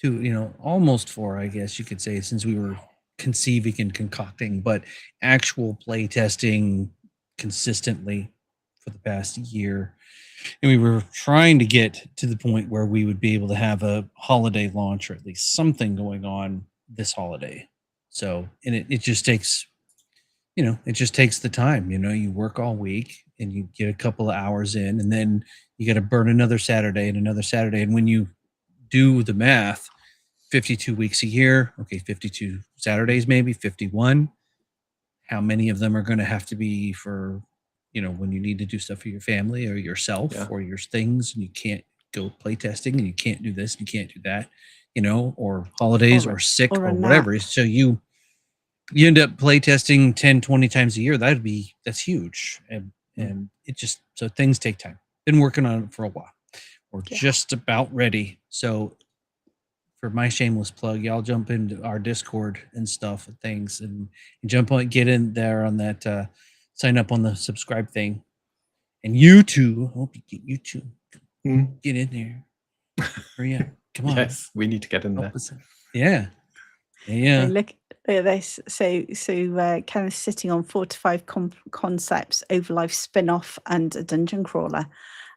to almost 4, I guess you could say, since we were conceiving and concocting, but actual play testing consistently for the past year. And we were trying to get to the point where we would be able to have a holiday launch, or at least something going on this holiday. So, and it just takes, it just takes the time. You work all week and you get a couple of hours in, and then you got to burn another Saturday and another Saturday. And when you do the math, 52 weeks a year, okay, 52 Saturdays, maybe 51. How many of them are going to have to be for, when you need to do stuff for your family or yourself or your things, and you can't go play testing, and you can't do this, and you can't do that, or holidays or sick or whatever. So you end up play testing 10, 20 times a year. That's huge. And it just, so things take time. Been working on it for a while. or just about ready. So for my shameless plug, y'all jump into our Discord and stuff and things, and jump on, get in there on that, sign up on the subscribe thing. And you two, I hope you get you two, get in there. Hurry up. Come on. Yes, we need to get in there. Yeah. Yeah. Look at this. So Kenneth's sitting on 4 to 5 concepts, Overlife spin-off and a dungeon crawler.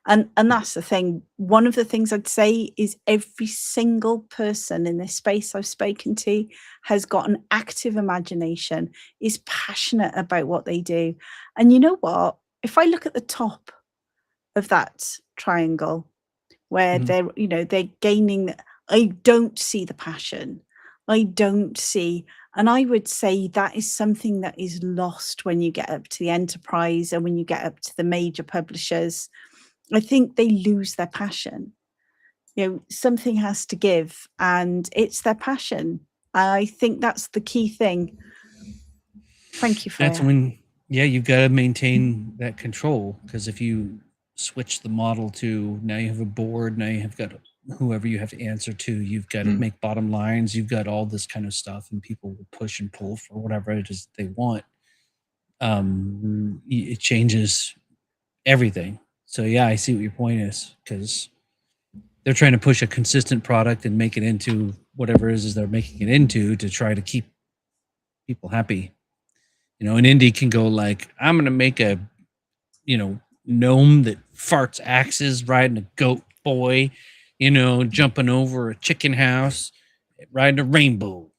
And that's the thing. One of the things I'd say is every single person in this space I've spoken to has got an active imagination, is passionate about what they do. And you know what? If I look at the top of that triangle where they're gaining, I don't see the passion. I don't see, and I would say that is something that is lost when you get up to the enterprise and when you get up to the major publishers. I think they lose their passion. Something has to give, and it's their passion. I think that's the key thing. Thank you for that's when you've got to maintain that control, because if you switch the model to now you have a board, now you have got whoever you have to answer to, you've got to make bottom lines, you've got all this kind of stuff, and people will push and pull for whatever it is they want. It changes everything. So yeah, I see what your point is, because they're trying to push a consistent product and make it into whatever it is they're making it into to try to keep people happy. An indie can go like, I'm going to make a, gnome that farts axes, riding a goat boy, jumping over a chicken house, riding a rainbow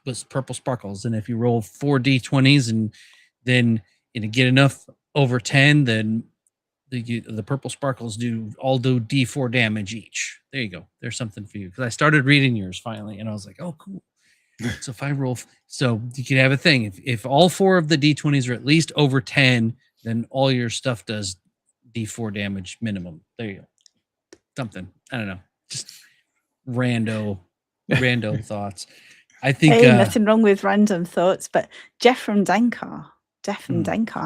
with purple sparkles. And if you roll 4 D20s and then get enough over 10, then the purple sparkles do D4 damage each. There you go. There's something for you. Because I started reading yours finally, and I was like, oh, cool. So if I roll, so you can have a thing. If all 4 of the D20s are at least over 10, then all your stuff does D4 damage minimum. There you go. Something. I don't know. Just rando thoughts. I think nothing wrong with random thoughts, but Jeff from Denkar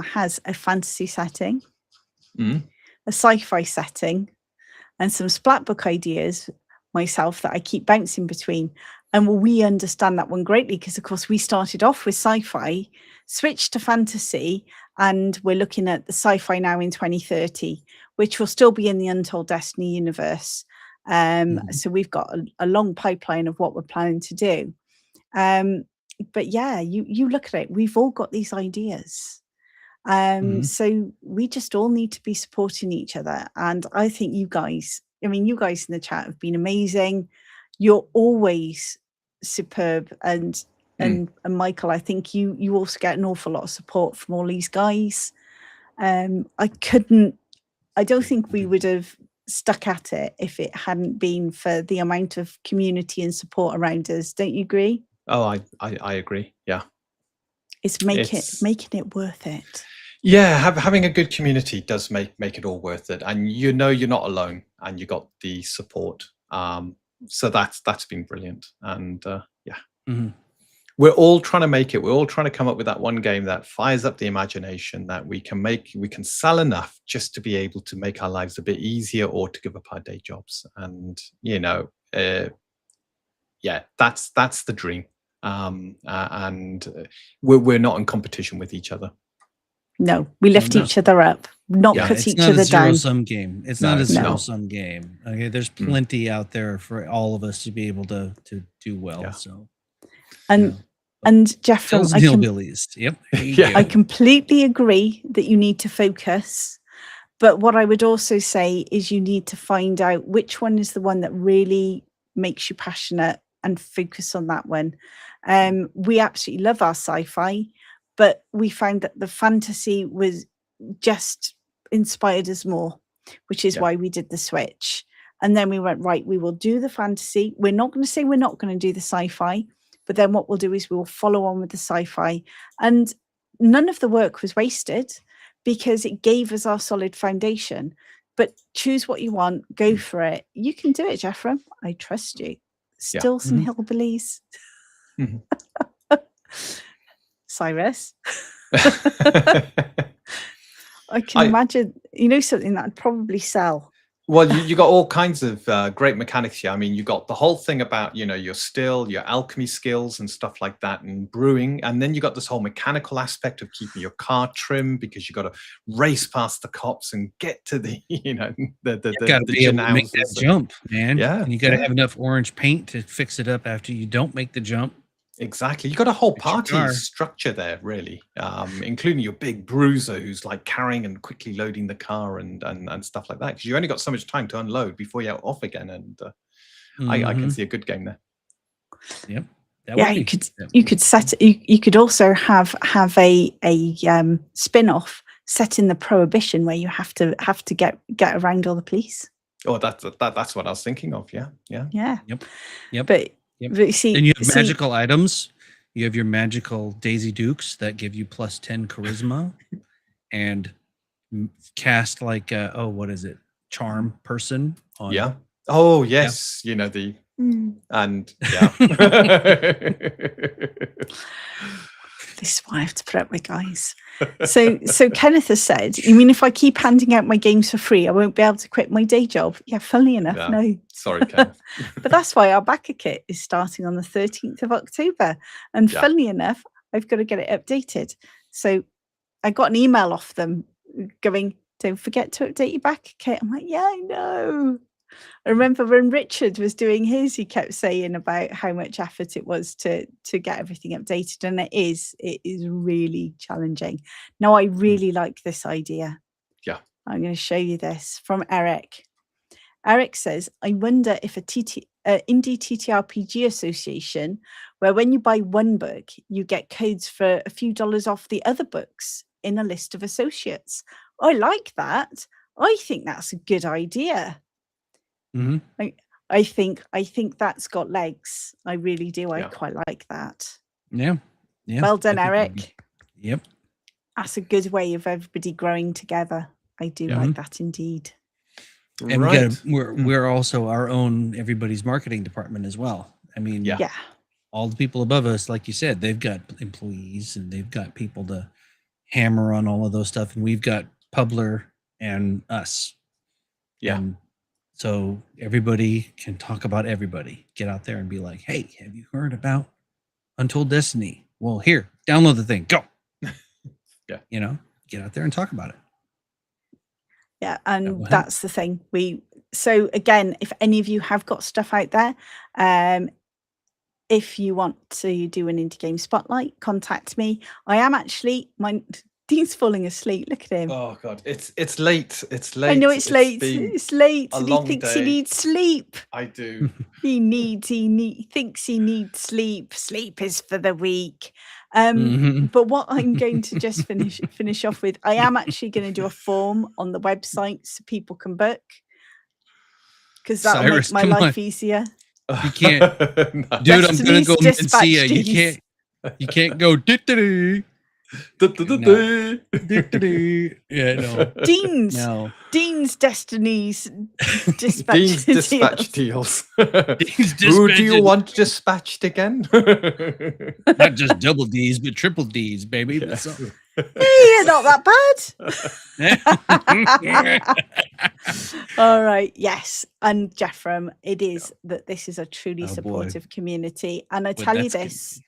has a fantasy setting, a sci-fi setting, and some splat book ideas myself that I keep bouncing between. And we understand that one greatly because, of course, we started off with sci-fi, switched to fantasy, and we're looking at the sci-fi now in 2030, which will still be in the Untold Destiny universe. So we've got a long pipeline of what we're planning to do. But yeah, you look at it, we've all got these ideas. So we just all need to be supporting each other. And I think you guys in the chat have been amazing. You're always superb. And Michael, I think you also get an awful lot of support from all these guys. I don't think we would have stuck at it if it hadn't been for the amount of community and support around us. Don't you agree? Oh, I agree. Yeah. It's making it worth it. Yeah, having a good community does make it all worth it. And you're not alone, and you got the support. So that's been brilliant. And we're all trying to make it. We're all trying to come up with that one game that fires up the imagination, that we can sell enough just to be able to make our lives a bit easier, or to give up our day jobs. And that's the dream. And we're not in competition with each other. No, we lift each other up, not put each other down. It's not a zero-sum game. It's not a zero-sum game. Okay, there's plenty out there for all of us to be able to do well. Yeah. So, and Jeff, hillbillies. Yep. I completely agree that you need to focus. But what I would also say is you need to find out which one is the one that really makes you passionate and focus on that one. We absolutely love our sci-fi, but we found that the fantasy was just inspired us more, which is why we did the switch. And then we went, right, we will do the fantasy. We're not going to say we're not going to do the sci-fi, but then what we'll do is we will follow on with the sci-fi. And none of the work was wasted because it gave us our solid foundation. But choose what you want, go for it. You can do it, Jeffrey. I trust you. Stills and hillbillies. Cyrus. I can imagine, something that'd probably sell. Well, you got all kinds of great mechanics here. I mean, you got the whole thing about, your still, your alchemy skills and stuff like that, and brewing. And then you got this whole mechanical aspect of keeping your car trim, because you got to race past the cops and get to the, the You got to be gin able to make that houses. jump, man. Yeah, And you got to yeah. have enough orange paint to fix it up after you don't make the jump. Exactly. You got a whole Fix your party car. structure there, really, including your big bruiser who's like carrying and quickly loading the car and stuff like that. Because you only got so much time to unload before you're off again. And I can see a good game there. Yep. Yeah, you could set. You could also have a spin-off set in the Prohibition where you have to get around all the police. Oh, that's what I was thinking of. Yeah. Yep. But you see, then you have magical items. You have your magical Daisy Dukes that give you +10 charisma, and cast like what is it? Charm person on. Yeah. Oh yes. The and yeah. This is why I have to put up with guys. So Kenneth has said, you mean if I keep handing out my games for free, I won't be able to quit my day job? Yeah, funnily enough, no. Sorry, Kenneth. But that's why our backer kit is starting on the 13th of October. And funnily enough, I've got to get it updated. So I got an email off them going, don't forget to update your backer kit. I'm like, yeah, I know. I remember when Richard was doing his, he kept saying about how much effort it was to get everything updated, and it is really challenging. Now, I really like this idea. Yeah. I'm going to show you this from Eric. Eric says, I wonder if indie TTRPG association, where when you buy one book, you get codes for a few dollars off the other books in a list of associates. I like that. I think that's a good idea. Mm-hmm. I think that's got legs. I really do. I quite like that. Yeah. Well done, Eric. Yep. That's a good way of everybody growing together. I do like that indeed. And we're also our own everybody's marketing department as well. I mean, all the people above us, like you said, they've got employees and they've got people to hammer on all of those stuff, and we've got Publer and us. Yeah. And so everybody can talk about everybody. Get out there and be like, hey, have you heard about Untold Destiny? Well, here, download the thing. Go. Get out there and talk about it. Yeah, and that's the thing. So again, if any of you have got stuff out there, if you want to do an indie game spotlight, contact me. I am actually Dean's falling asleep. Look at him. Oh God, it's late. It's late. I know it's late. It's late. And he thinks he needs sleep. I do. He thinks he needs sleep. Sleep is for the weak. But what I'm going to just finish off with, I am actually going to do a form on the website so people can book, because that'll make my life easier. You can't, dude. I'm gonna go and see you. You can't go. Yeah, no. Dean's Destiny's dispatch. Dean's dispatch deals. Who do you want dispatched again? Not just double D's, but triple D's, baby. That's all. Hey, not that bad. All right, yes. And Jeffrem, it is that this is a truly supportive community. And I tell you this,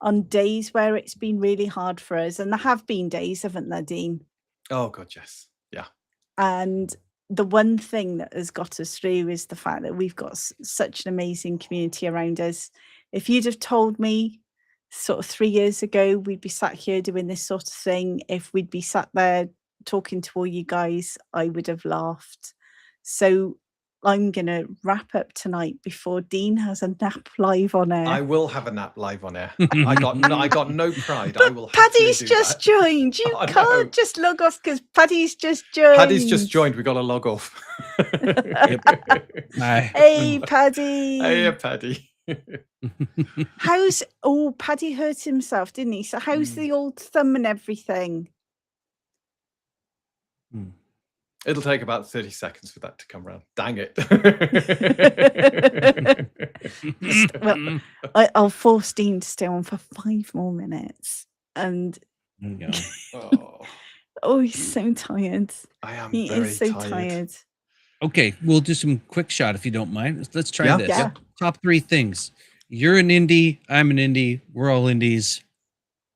on days where it's been really hard for us, and there have been days, haven't there, Dean? Oh God, yes. Yeah. And the one thing that has got us through is the fact that we've got such an amazing community around us. If you'd have told me sort of 3 years ago we'd be sat here doing this sort of thing, if we'd be sat there talking to all you guys, I would have laughed. So I'm going to wrap up tonight before Dean has a nap live on air. I will have a nap live on air. I got no pride. But I will. Paddy's just joined. You can't just log off because Paddy's just joined. Paddy's just joined. We got to log off. Hey, Paddy. Hey, Paddy. Paddy hurt himself, didn't he? So how's the old thumb and everything? It'll take about 30 seconds for that to come around. Dang it. I'll force Dean to stay on for 5 more minutes. And he's so tired. I am. He is so tired. Okay, we'll do some quick shot if you don't mind. Let's try this. Yeah. Top 3 things. You're an indie. I'm an indie. We're all indies.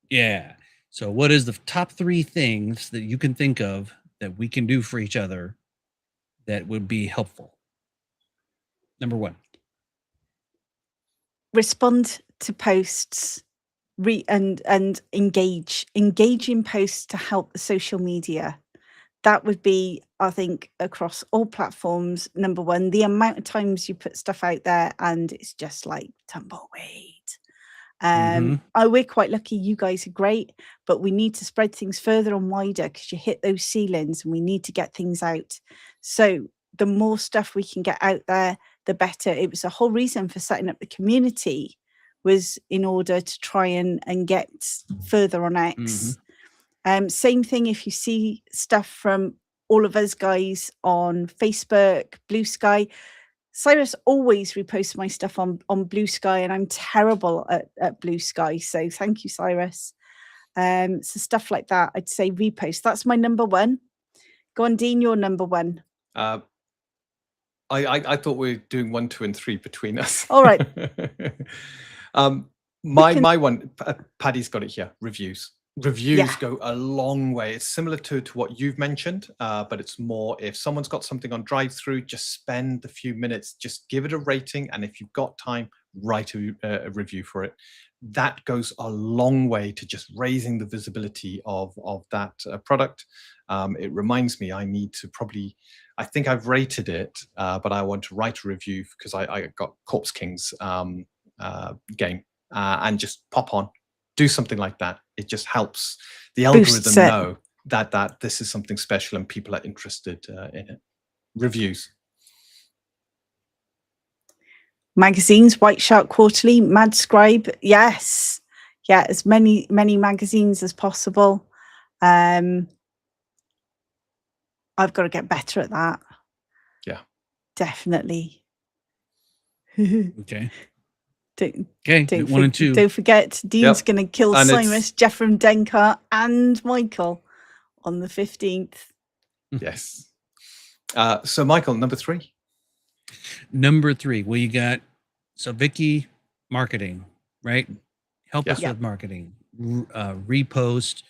Yeah. So what is the top 3 things that you can think of that we can do for each other that would be helpful? Number 1. Respond to posts, and engage in posts to help the social media. That would be, I think, across all platforms. Number 1, the amount of times you put stuff out there and it's just like tumbleweed. We're quite lucky. You guys are great, but we need to spread things further and wider because you hit those ceilings and we need to get things out. So the more stuff we can get out there, the better. It was the whole reason for setting up the community, was in order to try and get further on X. Same thing if you see stuff from all of us guys on Facebook, Blue Sky. Cyrus always reposts my stuff on Blue Sky, and I'm terrible at Blue Sky. So thank you, Cyrus. So stuff like that, I'd say repost. That's my number 1. Go on, Dean, your number 1. I thought we were doing 1, 2, and 3 between us. All right. My one, Paddy's got it here. Reviews go a long way. It's similar to what you've mentioned, but it's more, if someone's got something on drive-through, just spend a few minutes, just give it a rating, and if you've got time, write a review for it. That goes a long way to just raising the visibility of that product. It reminds me, I need to probably, I think I've rated it, but I want to write a review because I got Corpse King's game, and just pop on, do something like that. It just helps the algorithm know that this is something special and people are interested in it. Reviews. Magazines, White Shark Quarterly, Mad Scribe. Yes. Yeah, as many magazines as possible. I've got to get better at that. Yeah. Definitely. Okay. Don't 1 and 2. Don't forget, Dean's going to kill Cyrus, Jeff from Denkar, and Michael on the 15th. Yes. So, Michael, number 3. Number 3. Well, you got, so Vicky, marketing, right? Help us with marketing. Repost,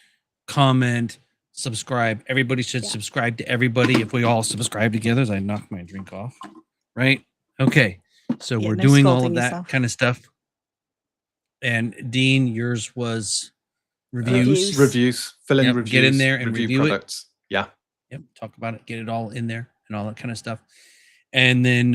comment, subscribe. Everybody should subscribe to everybody. If we all subscribe together, as I knock my drink off, right? Okay. So we're doing all of that kind of stuff. And Dean, yours was reviews. Fill in reviews. Get in there and review products. Yeah. Yep. Talk about it. Get it all in there and all that kind of stuff. And then,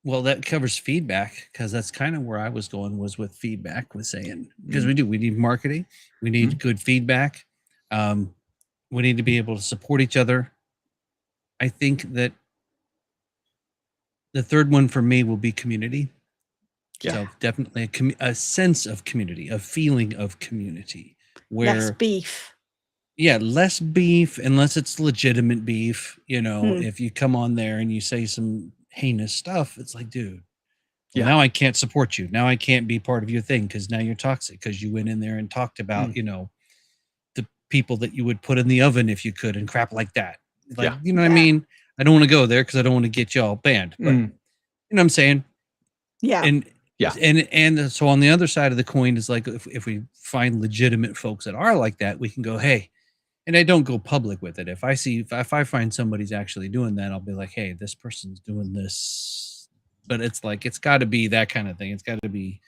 well, that covers feedback, because that's kind of where I was going, was with feedback, with saying, because we need marketing. We need good feedback. We need to be able to support each other. I think that the third one for me will be community. Yeah. So definitely a sense of community, a feeling of community. Where less beef. Yeah, less beef, unless it's legitimate beef. You know, if you come on there and you say some heinous stuff, it's like, dude, well, now I can't support you. Now I can't be part of your thing because now you're toxic because you went in there and talked about, you know, the people that you would put in the oven if you could and crap like that. Like, you know what I mean? I don't want to go there because I don't want to get y'all banned. But, you know what I'm saying? Yeah. And so on the other side of the coin is like, if we find legitimate folks that are like that, we can go, hey, and I don't go public with it. If I find somebody's actually doing that, I'll be like, hey, this person's doing this. But it's like, it's got to be that kind of thing. It's got to be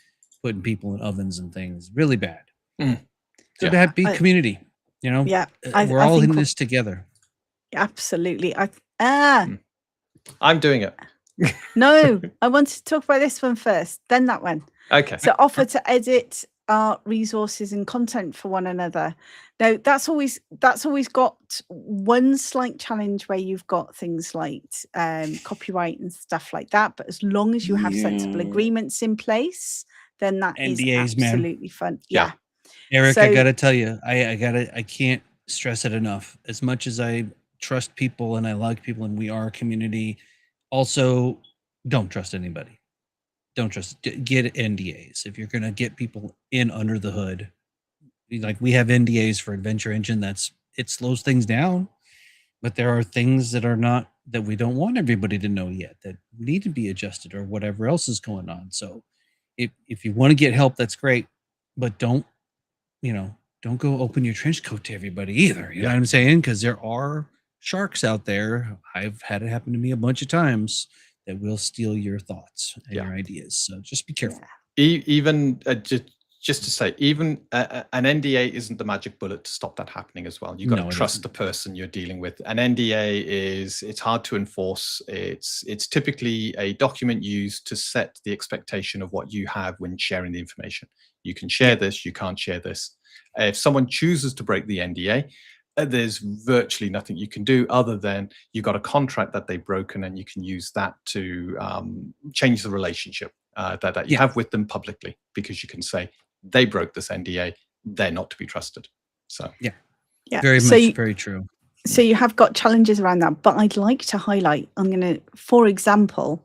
putting people in ovens and things. Really bad. So that be community, you know? Yeah. We're all in this together. Absolutely. I'm doing it. No, I wanted to talk about this one first, then that one. Okay. So offer to edit our resources and content for one another. Now that's always got one slight challenge where you've got things like copyright and stuff like that. But as long as you have sensible agreements in place, then that NDAs, is absolutely fun. Yeah. Eric, I gotta tell you, I can't stress it enough. As much as I trust people and I like people and we are a community, also don't trust anybody. Don't trust, get NDAs. If you're going to get people in under the hood, like we have NDAs for Adventure Engine, it slows things down, but there are things that are not that we don't want everybody to know yet, that need to be adjusted or whatever else is going on. So if you want to get help, that's great, but don't go open your trench coat to everybody either. You know what I'm saying? Because there are sharks out there. I've had it happen to me a bunch of times that will steal your thoughts and your ideas. So just be careful. Even just to say, even an NDA isn't the magic bullet to stop that happening as well. You've got to trust the person you're dealing with. An NDA it's hard to enforce. It's typically a document used to set the expectation of what you have when sharing the information. You can share this, you can't share this. If someone chooses to break the NDA, there's virtually nothing you can do other than you've got a contract that they've broken, and you can use that to change the relationship that you have with them publicly, because you can say they broke this NDA, they're not to be trusted. So very true. So you have got challenges around that, but I'd like to highlight, for example,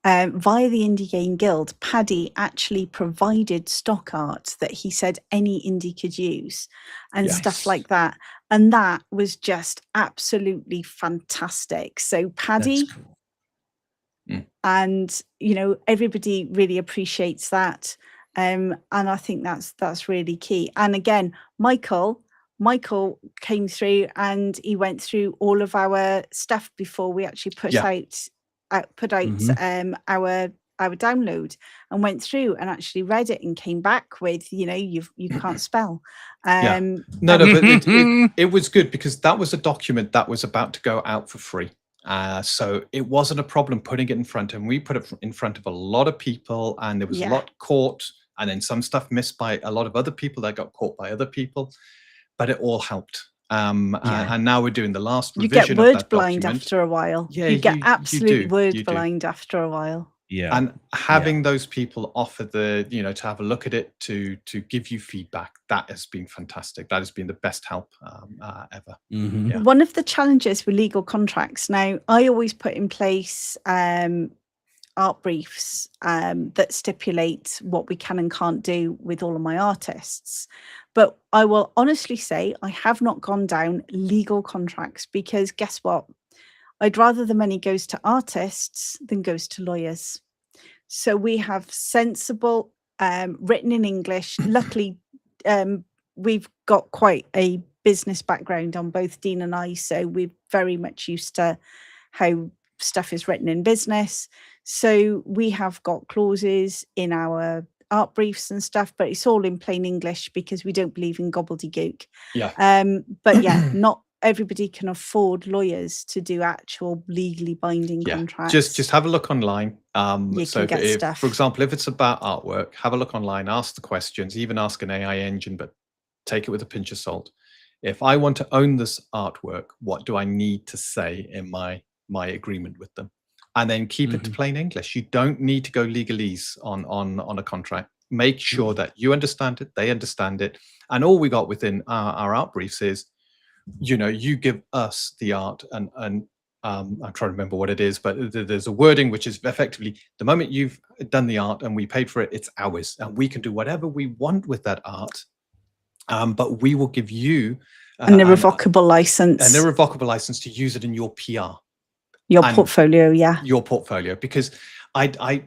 via the Indie Game Guild, Paddy actually provided stock art that he said any indie could use and stuff like that. And that was just absolutely fantastic. So Paddy, and everybody really appreciates that. And I think that's really key. And again, Michael came through and he went through all of our stuff before we actually put out our download, and went through and actually read it and came back with you can't spell. But it was good, because that was a document that was about to go out for free. So it wasn't a problem putting it in front, and we put it in front of a lot of people, and there was a lot caught, and then some stuff missed by a lot of other people that got caught by other people, but it all helped. And now we're doing the last revision. You get word of that blind document. after a while. Yeah, you get absolutely word blind after a while. Yeah. And having those people offer to have a look at it, to give you feedback, that has been fantastic. That has been the best help ever. One of the challenges with legal contracts, now I always put in place art briefs that stipulate what we can and can't do with all of my artists. But I will honestly say I have not gone down legal contracts, because guess what? I'd rather the money goes to artists than goes to lawyers. So we have sensible, written in English. Luckily, we've got quite a business background on both Dean and I, so we're very much used to how stuff is written in business. So we have got clauses in our art briefs and stuff, but it's all in plain English because we don't believe in gobbledygook. But not everybody can afford lawyers to do actual legally binding contracts. Just have a look online. So if, for example, if it's about artwork, have a look online, ask the questions, even ask an AI engine, but take it with a pinch of salt. If I want to own this artwork, what do I need to say in my agreement with them? And then keep it to plain English. You don't need to go legalese on a contract. Make sure that you understand it, they understand it. And all we got within our art briefs is, you give us the art, and I'm trying to remember what it is, but there's a wording which is effectively, the moment you've done the art and we paid for it, it's ours, and we can do whatever we want with that art. But we will give you an irrevocable license. An irrevocable license to use it in your PR. Your portfolio, your portfolio, because I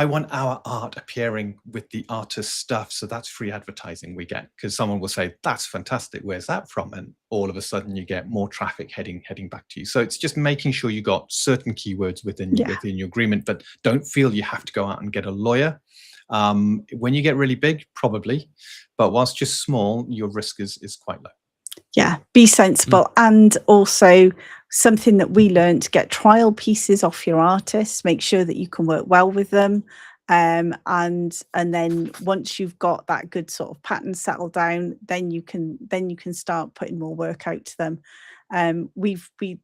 want our art appearing with the artist's stuff, so that's free advertising we get, because someone will say, that's fantastic, where's that from? And all of a sudden you get more traffic heading back to you. So it's just making sure you got certain keywords within your agreement, but don't feel you have to go out and get a lawyer. When you get really big, probably, but whilst just small, your risk is quite low. Yeah, be sensible. And also something that we learned, get trial pieces off your artists, make sure that you can work well with them. And then once you've got that good sort of pattern settled down, then you can start putting more work out to them. We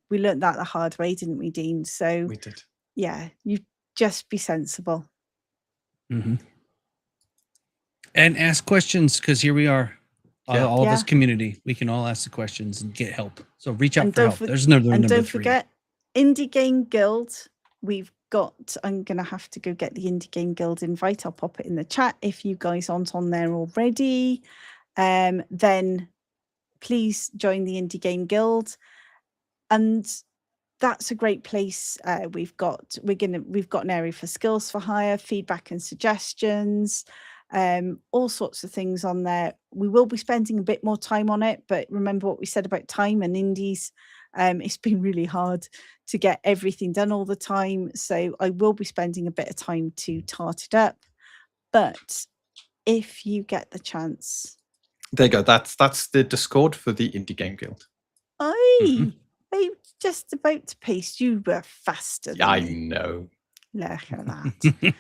learned that the hard way, didn't we, Dean? So we did. Yeah, you just be sensible. And ask questions, because here we are. All of us community, we can all ask the questions and get help. So reach out for help. There's another number 3. And don't forget, Indie Game Guild. We've got, I'm going to have to go get the Indie Game Guild invite. I'll pop it in the chat. If you guys aren't on there already, then please join the Indie Game Guild. And that's a great place. We've got an area for skills for hire, feedback and suggestions, all sorts of things on there. We will be spending a bit more time on it, but remember what we said about time and indies. It's been really hard to get everything done all the time, so I will be spending a bit of time to tart it up. But if you get the chance, there you go. That's the Discord for the Indie Game Guild. I'm just about to paste. You were faster than I me. know. Look at that.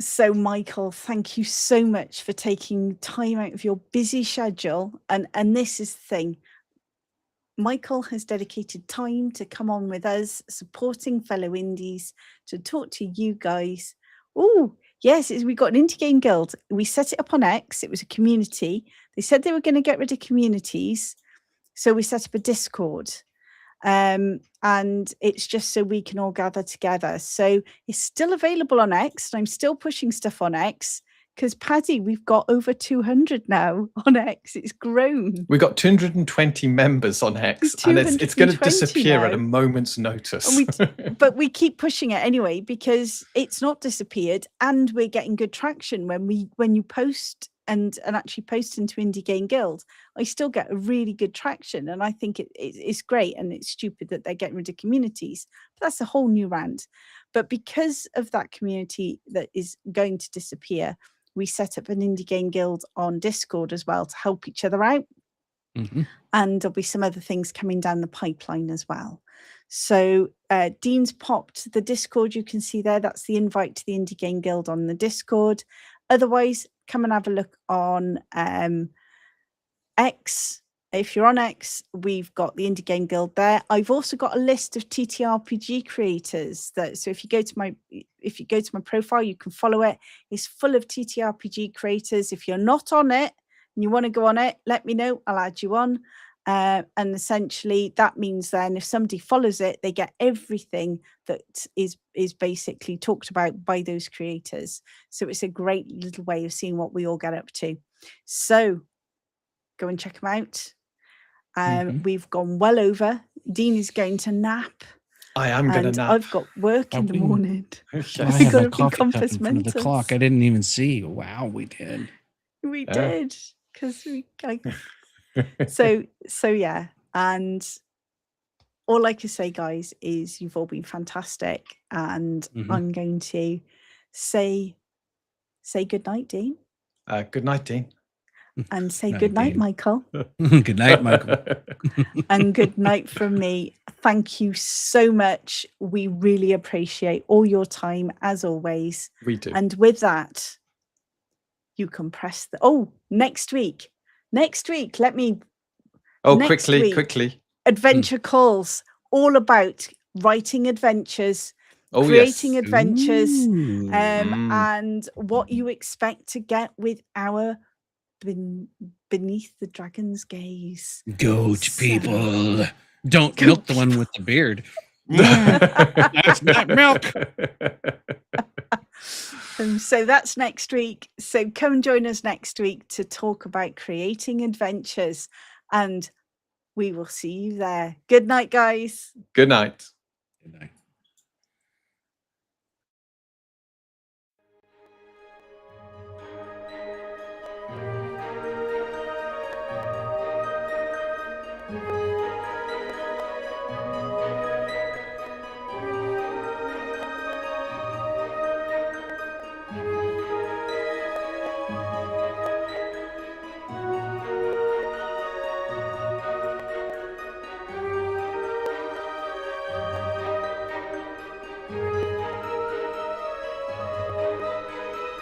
So, Michael, thank you so much for taking time out of your busy schedule. And this is the thing. Michael has dedicated time to come on with us, supporting fellow indies, to talk to you guys. Oh, yes, we got an Indie Game Guild. We set it up on X. It was a community. They said they were going to get rid of communities. So we set up a Discord. And it's just so we can all gather together. So it's still available on X. And I'm still pushing stuff on X. Because, Paddy, we've got over 200 now on X. It's grown. We've got 220 members on X, and it's going to disappear now. At a moment's notice. But we keep pushing it anyway, because it's not disappeared, and we're getting good traction when you post and actually post into Indie Game Guild. I still get a really good traction, and I think it's great, and it's stupid that they're getting rid of communities. But that's a whole new rant. But because of that community that is going to disappear, we set up an Indie Game Guild on Discord as well to help each other out. Mm-hmm. And there'll be some other things coming down the pipeline as well. So Dean's popped the Discord. You can see there. That's the invite to the Indie Game Guild on the Discord. Otherwise, come and have a look on X. If you're on X, we've got the Indie Game Guild there. I've also got a list of ttrpg creators. So if you go to my profile, you can follow it. It's full of ttrpg creators. If you're not on it and you want to go on it, let me know. I'll add you on. And essentially, that means then if somebody follows it, they get everything that is basically talked about by those creators. So it's a great little way of seeing what we all get up to. So go and check them out. We've gone well over. Dean is going to nap. I am going to nap. I've got work in the morning. I had my coffee cup in front of the clock. I didn't even see. Wow, we did. We did, because so yeah. And all I can say, guys, is you've all been fantastic, and I'm going to say good night, Dean. Good night, Dean. And say good night, Michael. Good night, Michael. And good night from me. Thank you so much. We really appreciate all your time, as always. We do. And with that, you can press the next week. Let me quickly. Adventure calls, all about writing adventures, creating adventures, and what you expect to get with our Beneath the Dragon's Gaze. Goat people. Don't milk the one with the beard. That's not milk. So that's next week. So come and join us next week to talk about creating adventures, and we will see you there. Good night, guys. Good night. Good night.